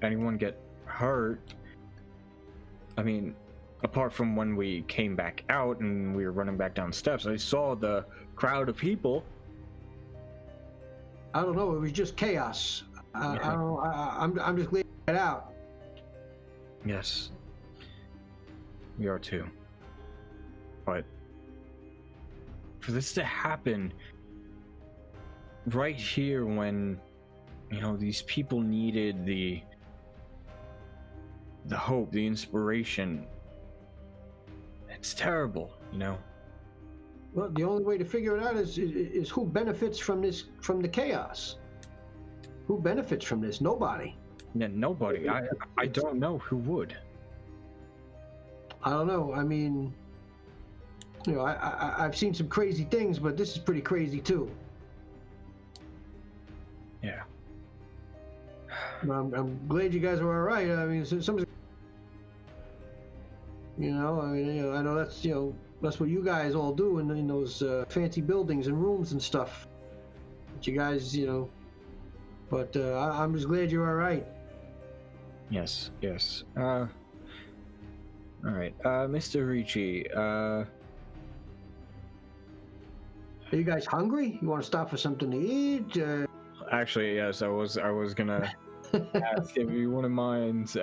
anyone get hurt. I mean, apart from when we came back out and we were running back down the steps, I saw the crowd of people. I don't know. It was just chaos. I don't know. I'm just glad to get out. Yes, we are too. But for this to happen right here when these people needed the hope, the inspiration, it's terrible. Well, the only way to figure it out is who benefits from the chaos. Who benefits from this? Nobody. Yeah, nobody. I don't know who would. I don't know. I mean, I've seen some crazy things, but this is pretty crazy too. Yeah. I'm glad you guys are all right. I mean, some. I know that's what you guys all do in those fancy buildings and rooms and stuff. But you guys, But I'm just glad you're all right. Yes. All right, Mr. Ricci. Are you guys hungry? You want to stop for something to eat? Actually, yes. I was gonna ask if you wouldn't mind.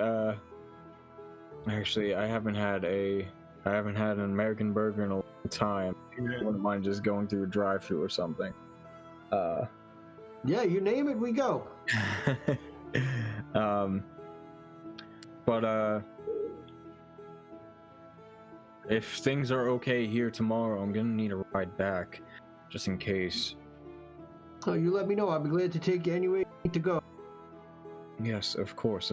Actually, I haven't had an American burger in a long time. If you wouldn't mind just going through a drive-thru or something. Yeah, you name it, we go. But if things are okay here tomorrow, I'm gonna need a ride back, just in case. Oh, you let me know. I'll be glad to take you anywhere you need to go. Yes, of course.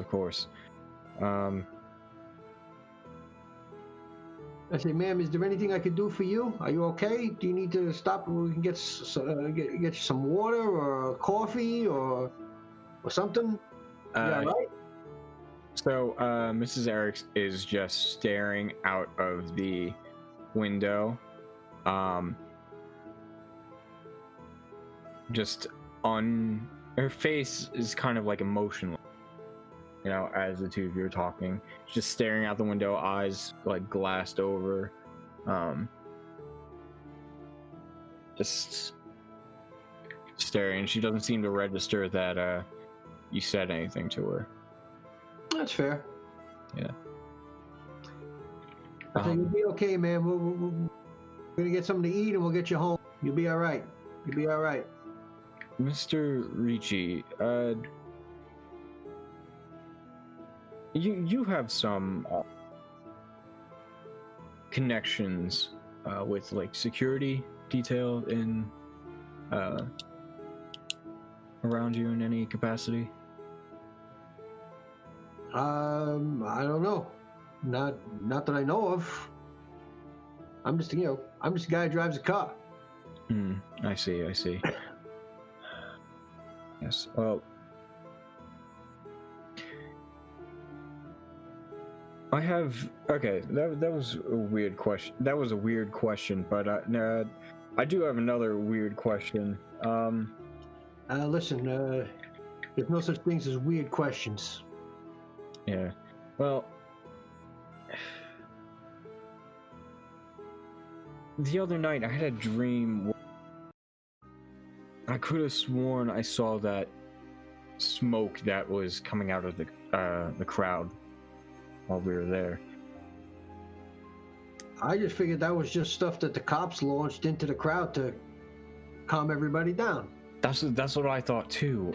I say, ma'am, is there anything I could do for you? Are you okay? Do you need to stop where we can get get you some water or coffee or something? Yeah, right. So, Mrs. Eric is just staring out of the window, just on her face is kind of like emotionless, you know, as the two of you are talking, just staring out the window, eyes like glassed over, just staring. She doesn't seem to register that you said anything to her. That's fair. Yeah. I think you'll be okay, man. We're gonna get something to eat and we'll get you home. You'll be all right. You'll be all right. Mr. Ricci, you have some connections with like security detail in around you in any capacity? I don't know. Not that I know of. I'm just a guy who drives a car. I see. Yes. Well, I have. Okay, that was a weird question. That was a weird question, but I do have another weird question. Listen. There's no such things as weird questions. Yeah. Well, the other night I had a dream. I could have sworn I saw that smoke that was coming out of the crowd while we were there. I just figured that was just stuff that the cops launched into the crowd to calm everybody down. That's what I thought too.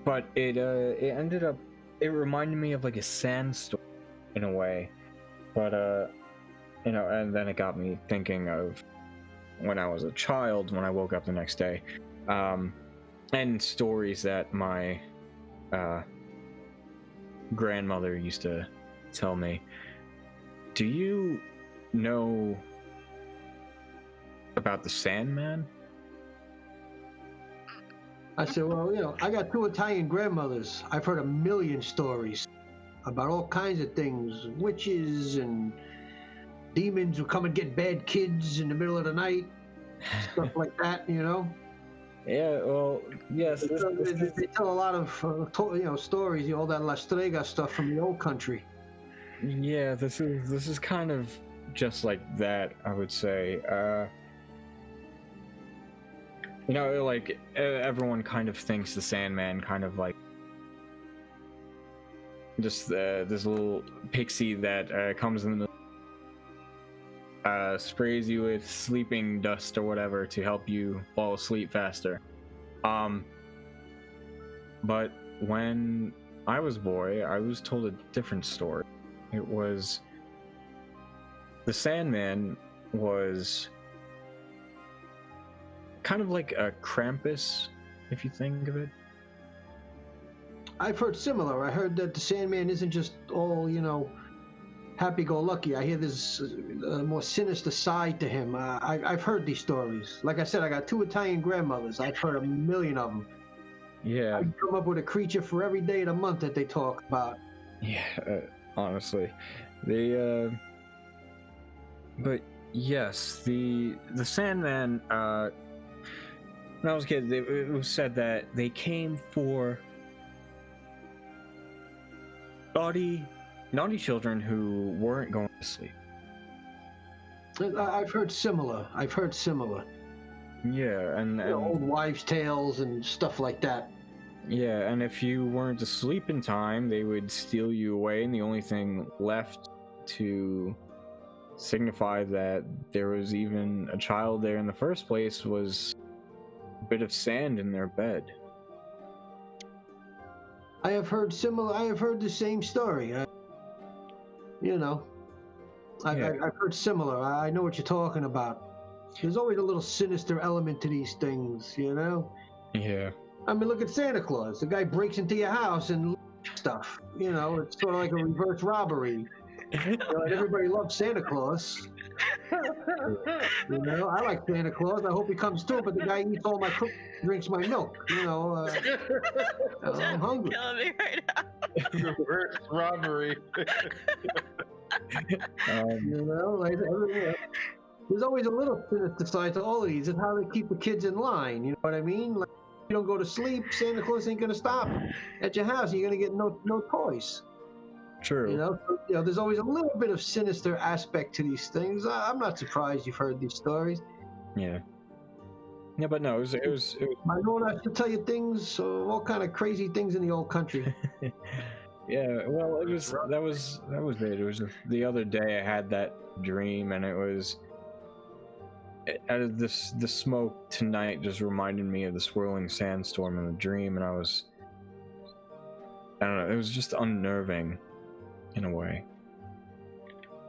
But it ended up. It reminded me of like a sandstorm in a way, but you know, and then it got me thinking of when I was a child, when I woke up the next day, and stories that my grandmother used to tell me. Do you know about the Sandman? I said, well, you know, I got 2 Italian grandmothers. I've heard a million stories about all kinds of things, witches and demons who come and get bad kids in the middle of the night, stuff like that, you know. Yeah, well, yes. They tell a lot of stories, you know, all that La Strega stuff from the old country. Yeah, this is kind of just like that, I would say. You know, like everyone kind of thinks the Sandman kind of like just this little pixie that comes in the sprays you with sleeping dust or whatever to help you fall asleep faster. But when I was a boy, I was told a different story. It was the Sandman was kind of like a Krampus, if you think of it. I've heard similar. I heard that the Sandman isn't just all, you know, happy-go-lucky. I hear there's a more sinister side to him. I've heard these stories. Like I said, I got 2 Italian grandmothers. I've heard a million of them. Yeah. I come up with a creature for every day of the month that they talk about. Yeah, honestly. But yes, the Sandman, when I was a kid, it was said that they came for naughty children who weren't going to sleep. I've heard similar. Yeah, and old wives' tales and stuff like that. Yeah, and if you weren't asleep in time, they would steal you away, and the only thing left to signify that there was even a child there in the first place was bit of sand in their bed. I have heard the same story. Yeah. I've heard similar. I know what you're talking about. There's always a little sinister element to these things, you know? Yeah. I mean, look at Santa Claus. The guy breaks into your house and stuff. You know, it's sort of like a reverse robbery. You know, and everybody loves Santa Claus. You know, I like Santa Claus. I hope he comes too, but the guy eats all my cook, drinks my milk. You know, I'm hungry. Killing me right now. Reverse robbery. You know, like there's always a little sinister side to all of these. It's how they keep the kids in line. You know what I mean? Like, if you don't go to sleep, Santa Claus ain't gonna stop at your house. You're gonna get no toys. True. You know, there's always a little bit of sinister aspect to these things. I'm not surprised you've heard these stories. Yeah. Yeah, but no, it was My own has to tell you things, all kind of crazy things in the old country. Yeah, well, that was it. It was the other day I had that dream, and it was the smoke tonight just reminded me of the swirling sandstorm in the dream, and I don't know, it was just unnerving in a way.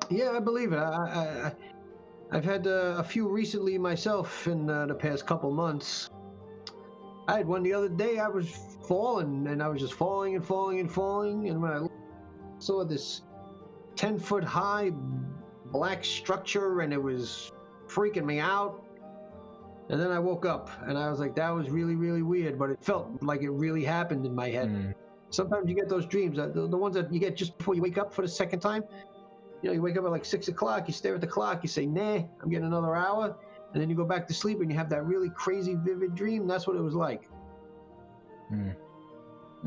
Yeah, I believe it. I've had a few recently myself in the past couple months. I had one the other day. I was falling, and I was just falling and falling and falling, and when I saw this 10-foot high black structure, and it was freaking me out. And then I woke up, and I was like, that was really, really weird, but it felt like it really happened in my head. Sometimes you get those dreams, the ones that you get just before you wake up for the second time. You know, you wake up at like 6 o'clock, you stare at the clock, you say, nah, I'm getting another hour. And then you go back to sleep and you have that really crazy, vivid dream. That's what it was like.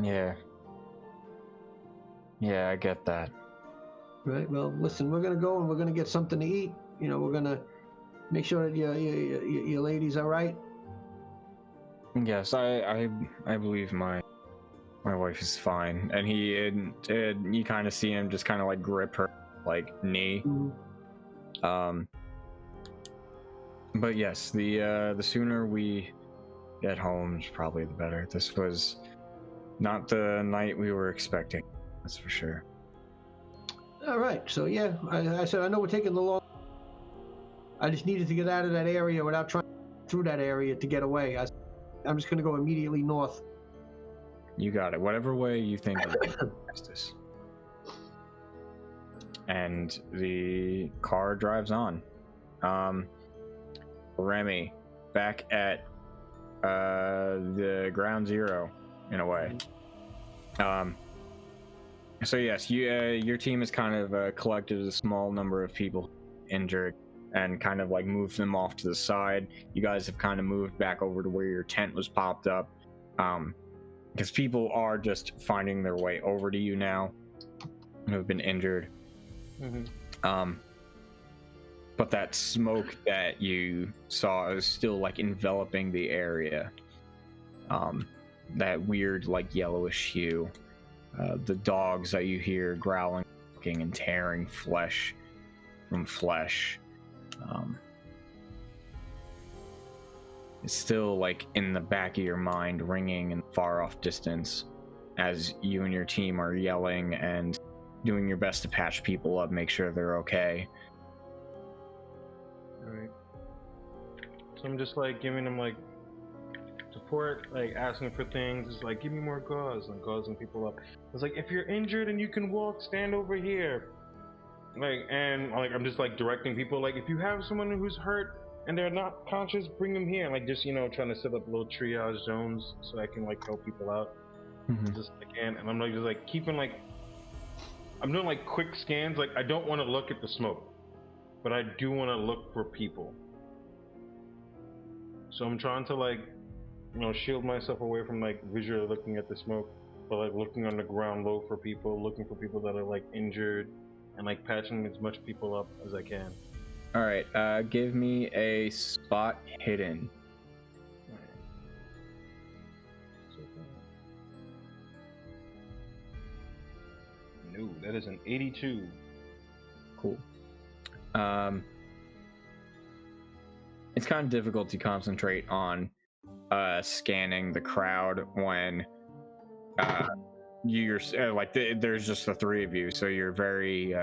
Yeah. Yeah, I get that. Right. Well, listen, we're going to go and we're going to get something to eat. You know, we're going to make sure that your lady's all right. Yes, I believe my wife is fine. And you kind of see him just kind of like grip her like knee. But yes, the sooner we get home is probably the better. This was not the night we were expecting, that's for sure. All right, so yeah, I said I know we're taking the long. I just needed to get out of that area without trying through that area to get away. I'm just going to go immediately north. You got it. Whatever way you think is fastest. And the car drives on. Remy, back at the ground zero, in a way. So yes, your team has kind of collected a small number of people injured and kind of like moved them off to the side. You guys have kind of moved back over to where your tent was popped up, because people are just finding their way over to you now who have been injured. But that smoke that you saw is still like enveloping the area. That weird like yellowish hue. The dogs that you hear growling and tearing flesh from flesh. It's still like in the back of your mind, ringing in far off distance as you and your team are yelling and doing your best to patch people up, make sure they're okay. Alright. So I'm just like giving them like support, like asking for things. It's like, give me more gauze, and gauzing people up. It's like, if you're injured and you can walk, stand over here. Like, and like I'm just like directing people, like, if you have someone who's hurt and they're not conscious, bring them here. Like, just, you know, trying to set up little triage zones so I can like help people out. Just again, and I'm like just like keeping like, I'm doing like quick scans. Like, I don't want to look at the smoke, but I do want to look for people. So I'm trying to like, you know, shield myself away from like visually looking at the smoke, but like looking on the ground low for people, looking for people that are like injured, and like patching as much people up as I can. All right, give me a spot hidden. No, that is an 82. Cool. It's kind of difficult to concentrate on scanning the crowd when you're like there's just the three of you, so you're very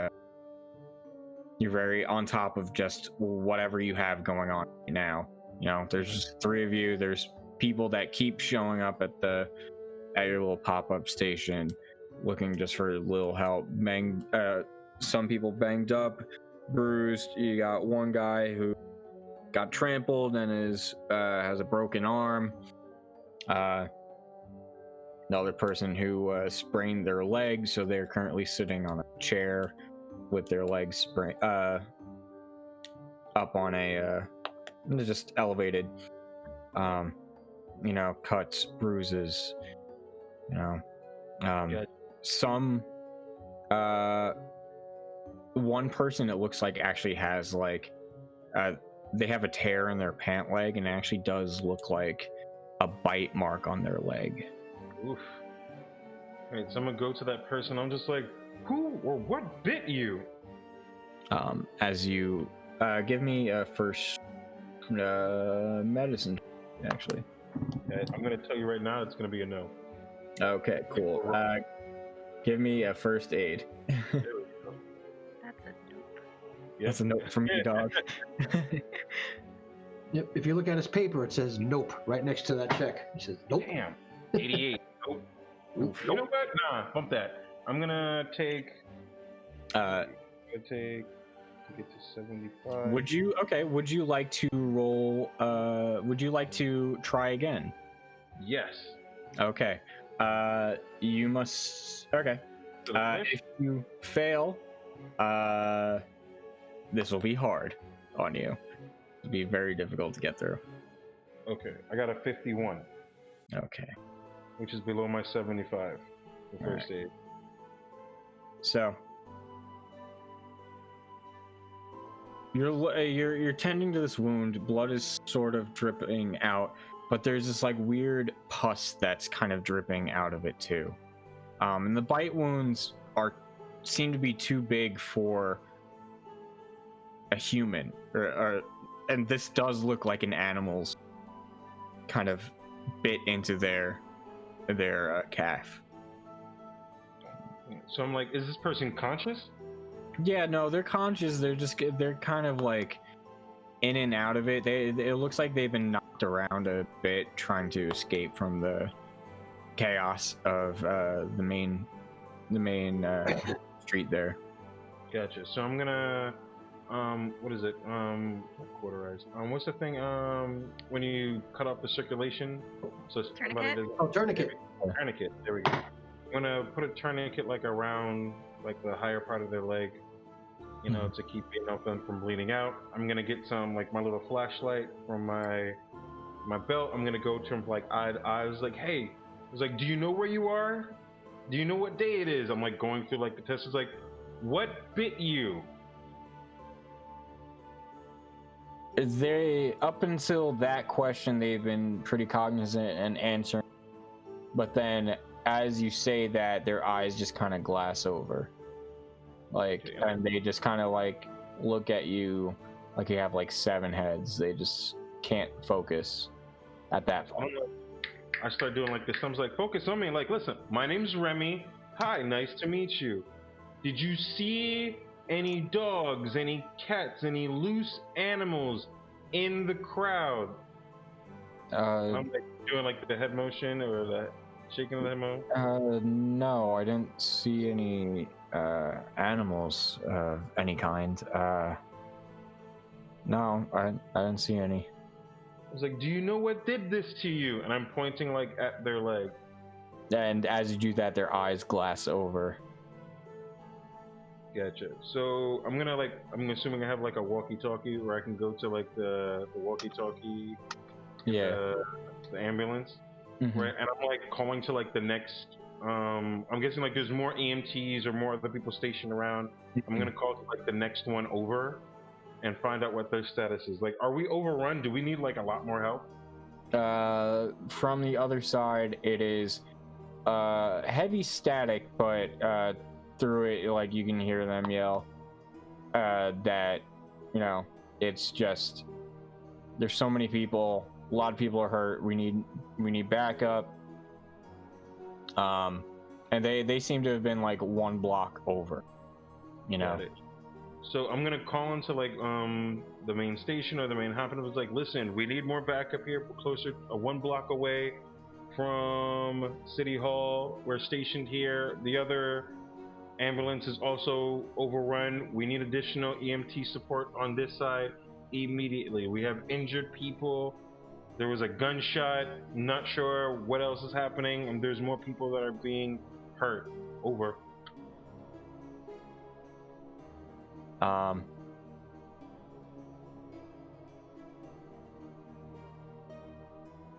on top of just whatever you have going on right now. You know, there's just three of you. There's people that keep showing up at your little pop-up station looking just for a little help. Some people banged up, bruised. You got one guy who got trampled and has a broken arm. Another person who sprained their leg, so they're currently sitting on a chair with their legs up on a just elevated. You know, cuts, bruises. You know, some one person it looks like actually has like they have a tear in their pant leg, and it actually does look like a bite mark on their leg. Oof. Wait, so I'm gonna go to that person. I'm just like, who or what bit you? As you give me a first medicine, actually. Okay, I'm gonna tell you right now, it's gonna be a no. Okay, cool. Give me a first aid. That's a nope. Yep. That's a note from me, dog. Yep. If you look at his paper, it says nope right next to that check. It says nope. Damn. 88. Nope. Oof. You know what? Nah, bump that. I'm gonna take. To get to 75. Would you like to roll? Would you like to try again? Yes. Okay. You must. Okay. If you fail, this will be hard on you. It'll be very difficult to get through. Okay. I got a 51. Okay. Which is below my 75 for first aid. So you're tending to this wound. Blood is sort of dripping out, but there's this like weird pus that's kind of dripping out of it too. And the bite wounds seem to be too big for a human, and this does look like an animal's kind of bit into their calf. So I'm like, is this person conscious? Yeah, no, they're conscious. They're kind of like in and out of it. It looks like they've been knocked around a bit trying to escape from the chaos of the main street there. Gotcha. So I'm gonna what is it? Cauterize. What's the thing? When you cut off the circulation, so Tourniquet? Tourniquet. Tourniquet. There we go. I'm gonna put a tourniquet like around like the higher part of their leg, you know, to keep them from bleeding out. I'm gonna get some like my little flashlight from my belt. I'm gonna go to him like I was like, hey, I was like, do you know where you are? Do you know what day it is? I'm like going through like the test. It's like, what bit you? They, up until that question, they've been pretty cognizant and answering, but then as you say that, their eyes just kind of glass over, like, and they just kind of like look at you like you have like 7 heads. They just can't focus at that point. I start doing like this. I was like, focus on me. Like, listen, my name's Remy. Hi, nice to meet you. Did you see any dogs, any cats, any loose animals in the crowd? I'm like doing like the head motion or the shaking of the head motion. No, I didn't see any animals of any kind. No, I didn't see any. I was like, do you know what did this to you? And I'm pointing like at their leg. And as you do that, their eyes glass over. Gotcha. So I'm assuming I have like a walkie-talkie where I can go to like the walkie-talkie. Yeah. The ambulance. Mm-hmm. Right. And I'm like calling to like the next. I'm guessing like there's more EMTs or more other people stationed around. I'm gonna call to like the next one over, and find out what their status is. Like, are we overrun? Do we need like a lot more help? From the other side, it is heavy static, but through it, like you can hear them yell that, you know, it's just there's so many people a lot of people are hurt. We need backup. And they seem to have been like 1 block over. You know. Got it. So I'm gonna call into like the main station or the main hop, and it was like, listen, we need more backup here. We're closer, 1 block away from City Hall. We're stationed here. The other ambulance is also overrun. We need additional EMT support on this side immediately. We have injured people. There was a gunshot. Not sure what else is happening, and there's more people that are being hurt. Over.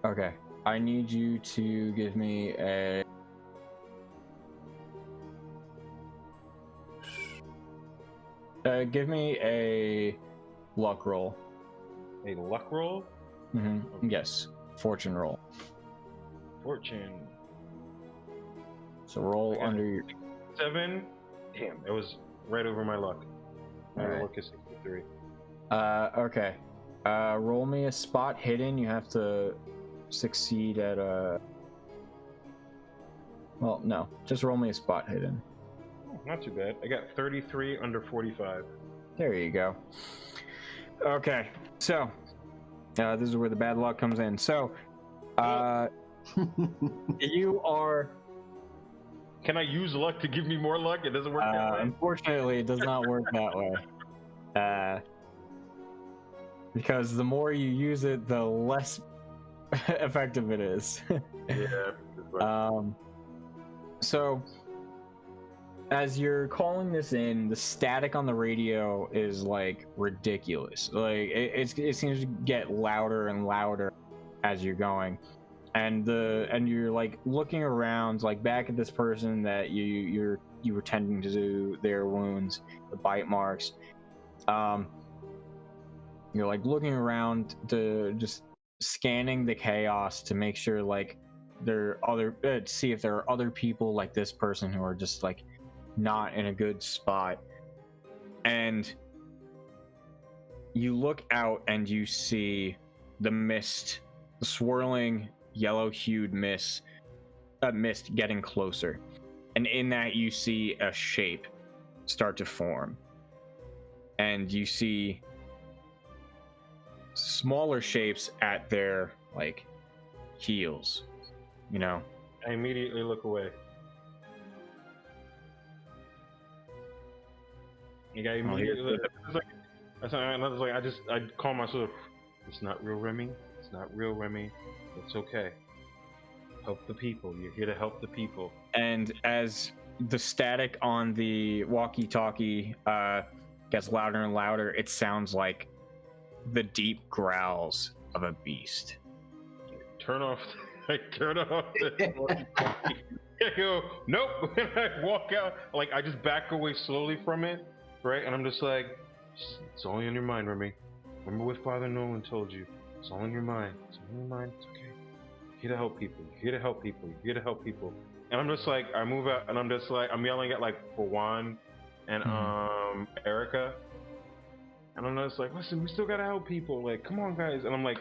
Okay. I need you to give me a luck roll. A luck roll? Mm-hmm. Yes. Fortune roll. Fortune. So roll under your 7. Damn, it was right over my luck. My Alright. luck is 63. Okay. Roll me a spot hidden. You have to succeed at a. Well, no. Just roll me a spot hidden. Oh, not too bad. I got 33 under 45. There you go. Okay. So, this is where the bad luck comes in. So, you are. Can I use luck to give me more luck? It doesn't work that way. Unfortunately, it does not work that way. Because the more you use it, the less effective it is. Yeah. So, as you're calling this in, the static on the radio is like ridiculous. Like it seems to get louder and louder as you're going, and you're like looking around, like back at this person that you were tending to their wounds, the bite marks. You're like looking around to just scanning the chaos to make sure like see if there are other people like this person who are just like not in a good spot. And you look out and you see the mist, the swirling yellow-hued mist getting closer, and in that you see a shape start to form, and you see smaller shapes at their like heels, you know. I immediately look away. Like, I immediately I call myself, it's not real, Remy. It's not real, Remy. It's okay. Help the people. You're here to help the people. And as the static on the walkie-talkie gets louder and louder, it sounds like the deep growls of a beast. Turn off the I go, nope. And I walk out, like I just back away slowly from it, right? And I'm just like, it's all in your mind, Remy. Remember what Father Nolan told you. It's all in your mind. It's all in your mind. It's okay. You're here to help people. You're here to help people. You're here to help people. And I'm just like, I move out, and I'm just like, I'm yelling at like Juan and Erica. And I'm just like, listen, we still gotta help people. Like, come on, guys. And I'm like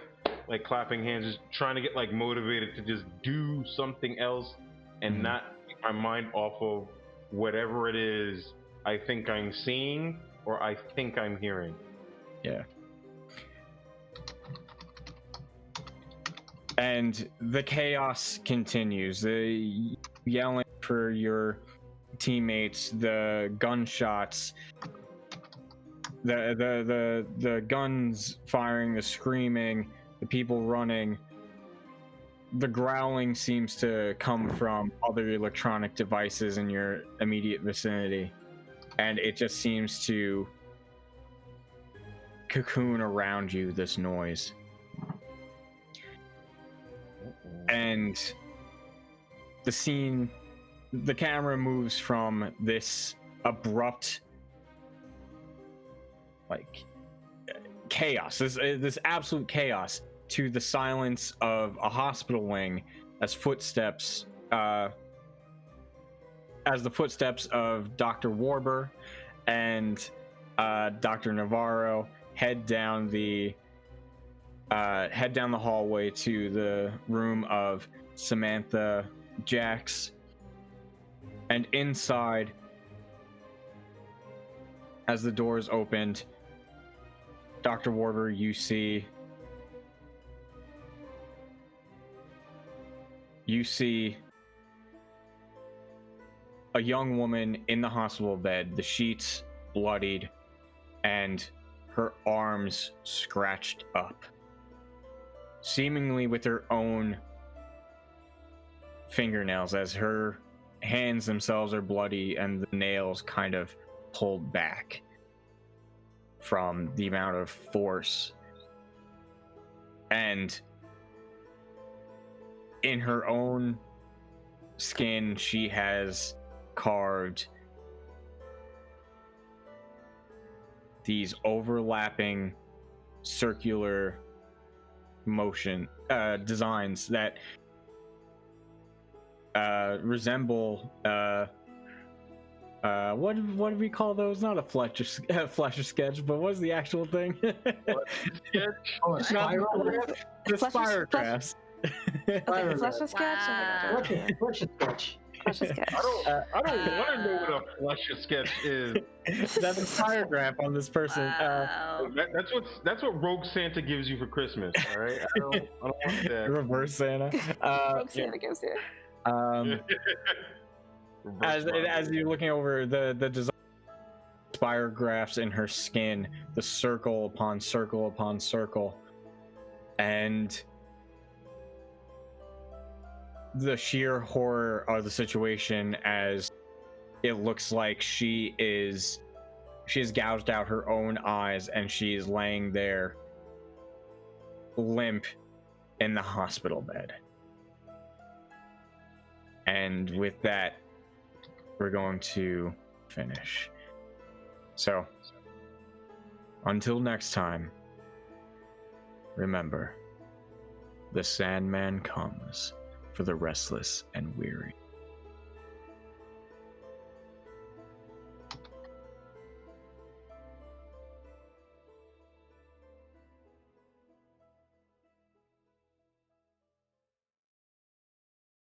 clapping hands, just trying to get like motivated to just do something else and not take my mind off of whatever it is I think I'm seeing or I think I'm hearing. Yeah. And the chaos continues. The yelling for your teammates, the gunshots, the guns firing, the screaming, the people running. The growling seems to come from other electronic devices in your immediate vicinity, and it just seems to cocoon around you, this noise. And the camera moves from this abrupt like chaos, this absolute chaos, to the silence of a hospital wing as the footsteps of Dr. Warber and Dr. Navarro head down the head down the hallway to the room of Samantha Jax, and inside, as the doors opened, Dr. Warder, you see a young woman in the hospital bed, the sheets bloodied, and her arms scratched up, seemingly with her own fingernails, as her hands themselves are bloody and the nails kind of pulled back from the amount of force. And in her own skin, she has carved these overlapping circular motion designs that resemble what do we call those? Not a Fletcher sketch, but what's the actual thing? Oh, a spiral? The spirographs. Flesh sketch? Wow. What's a sketch? Flesh sketch. I don't want to know what a flush sketch is. That's a spirograph on this person. Wow. That's what Rogue Santa gives you for Christmas. All right, I don't want that. Reverse Santa. Rogue Santa gives you. As you're looking over the design spirographs in her skin, the circle upon circle upon circle, and the sheer horror of the situation, as it looks like she has gouged out her own eyes and she's laying there limp in the hospital bed. And with that, we're going to finish. So, until next time, remember, the Sandman comes for the restless and weary.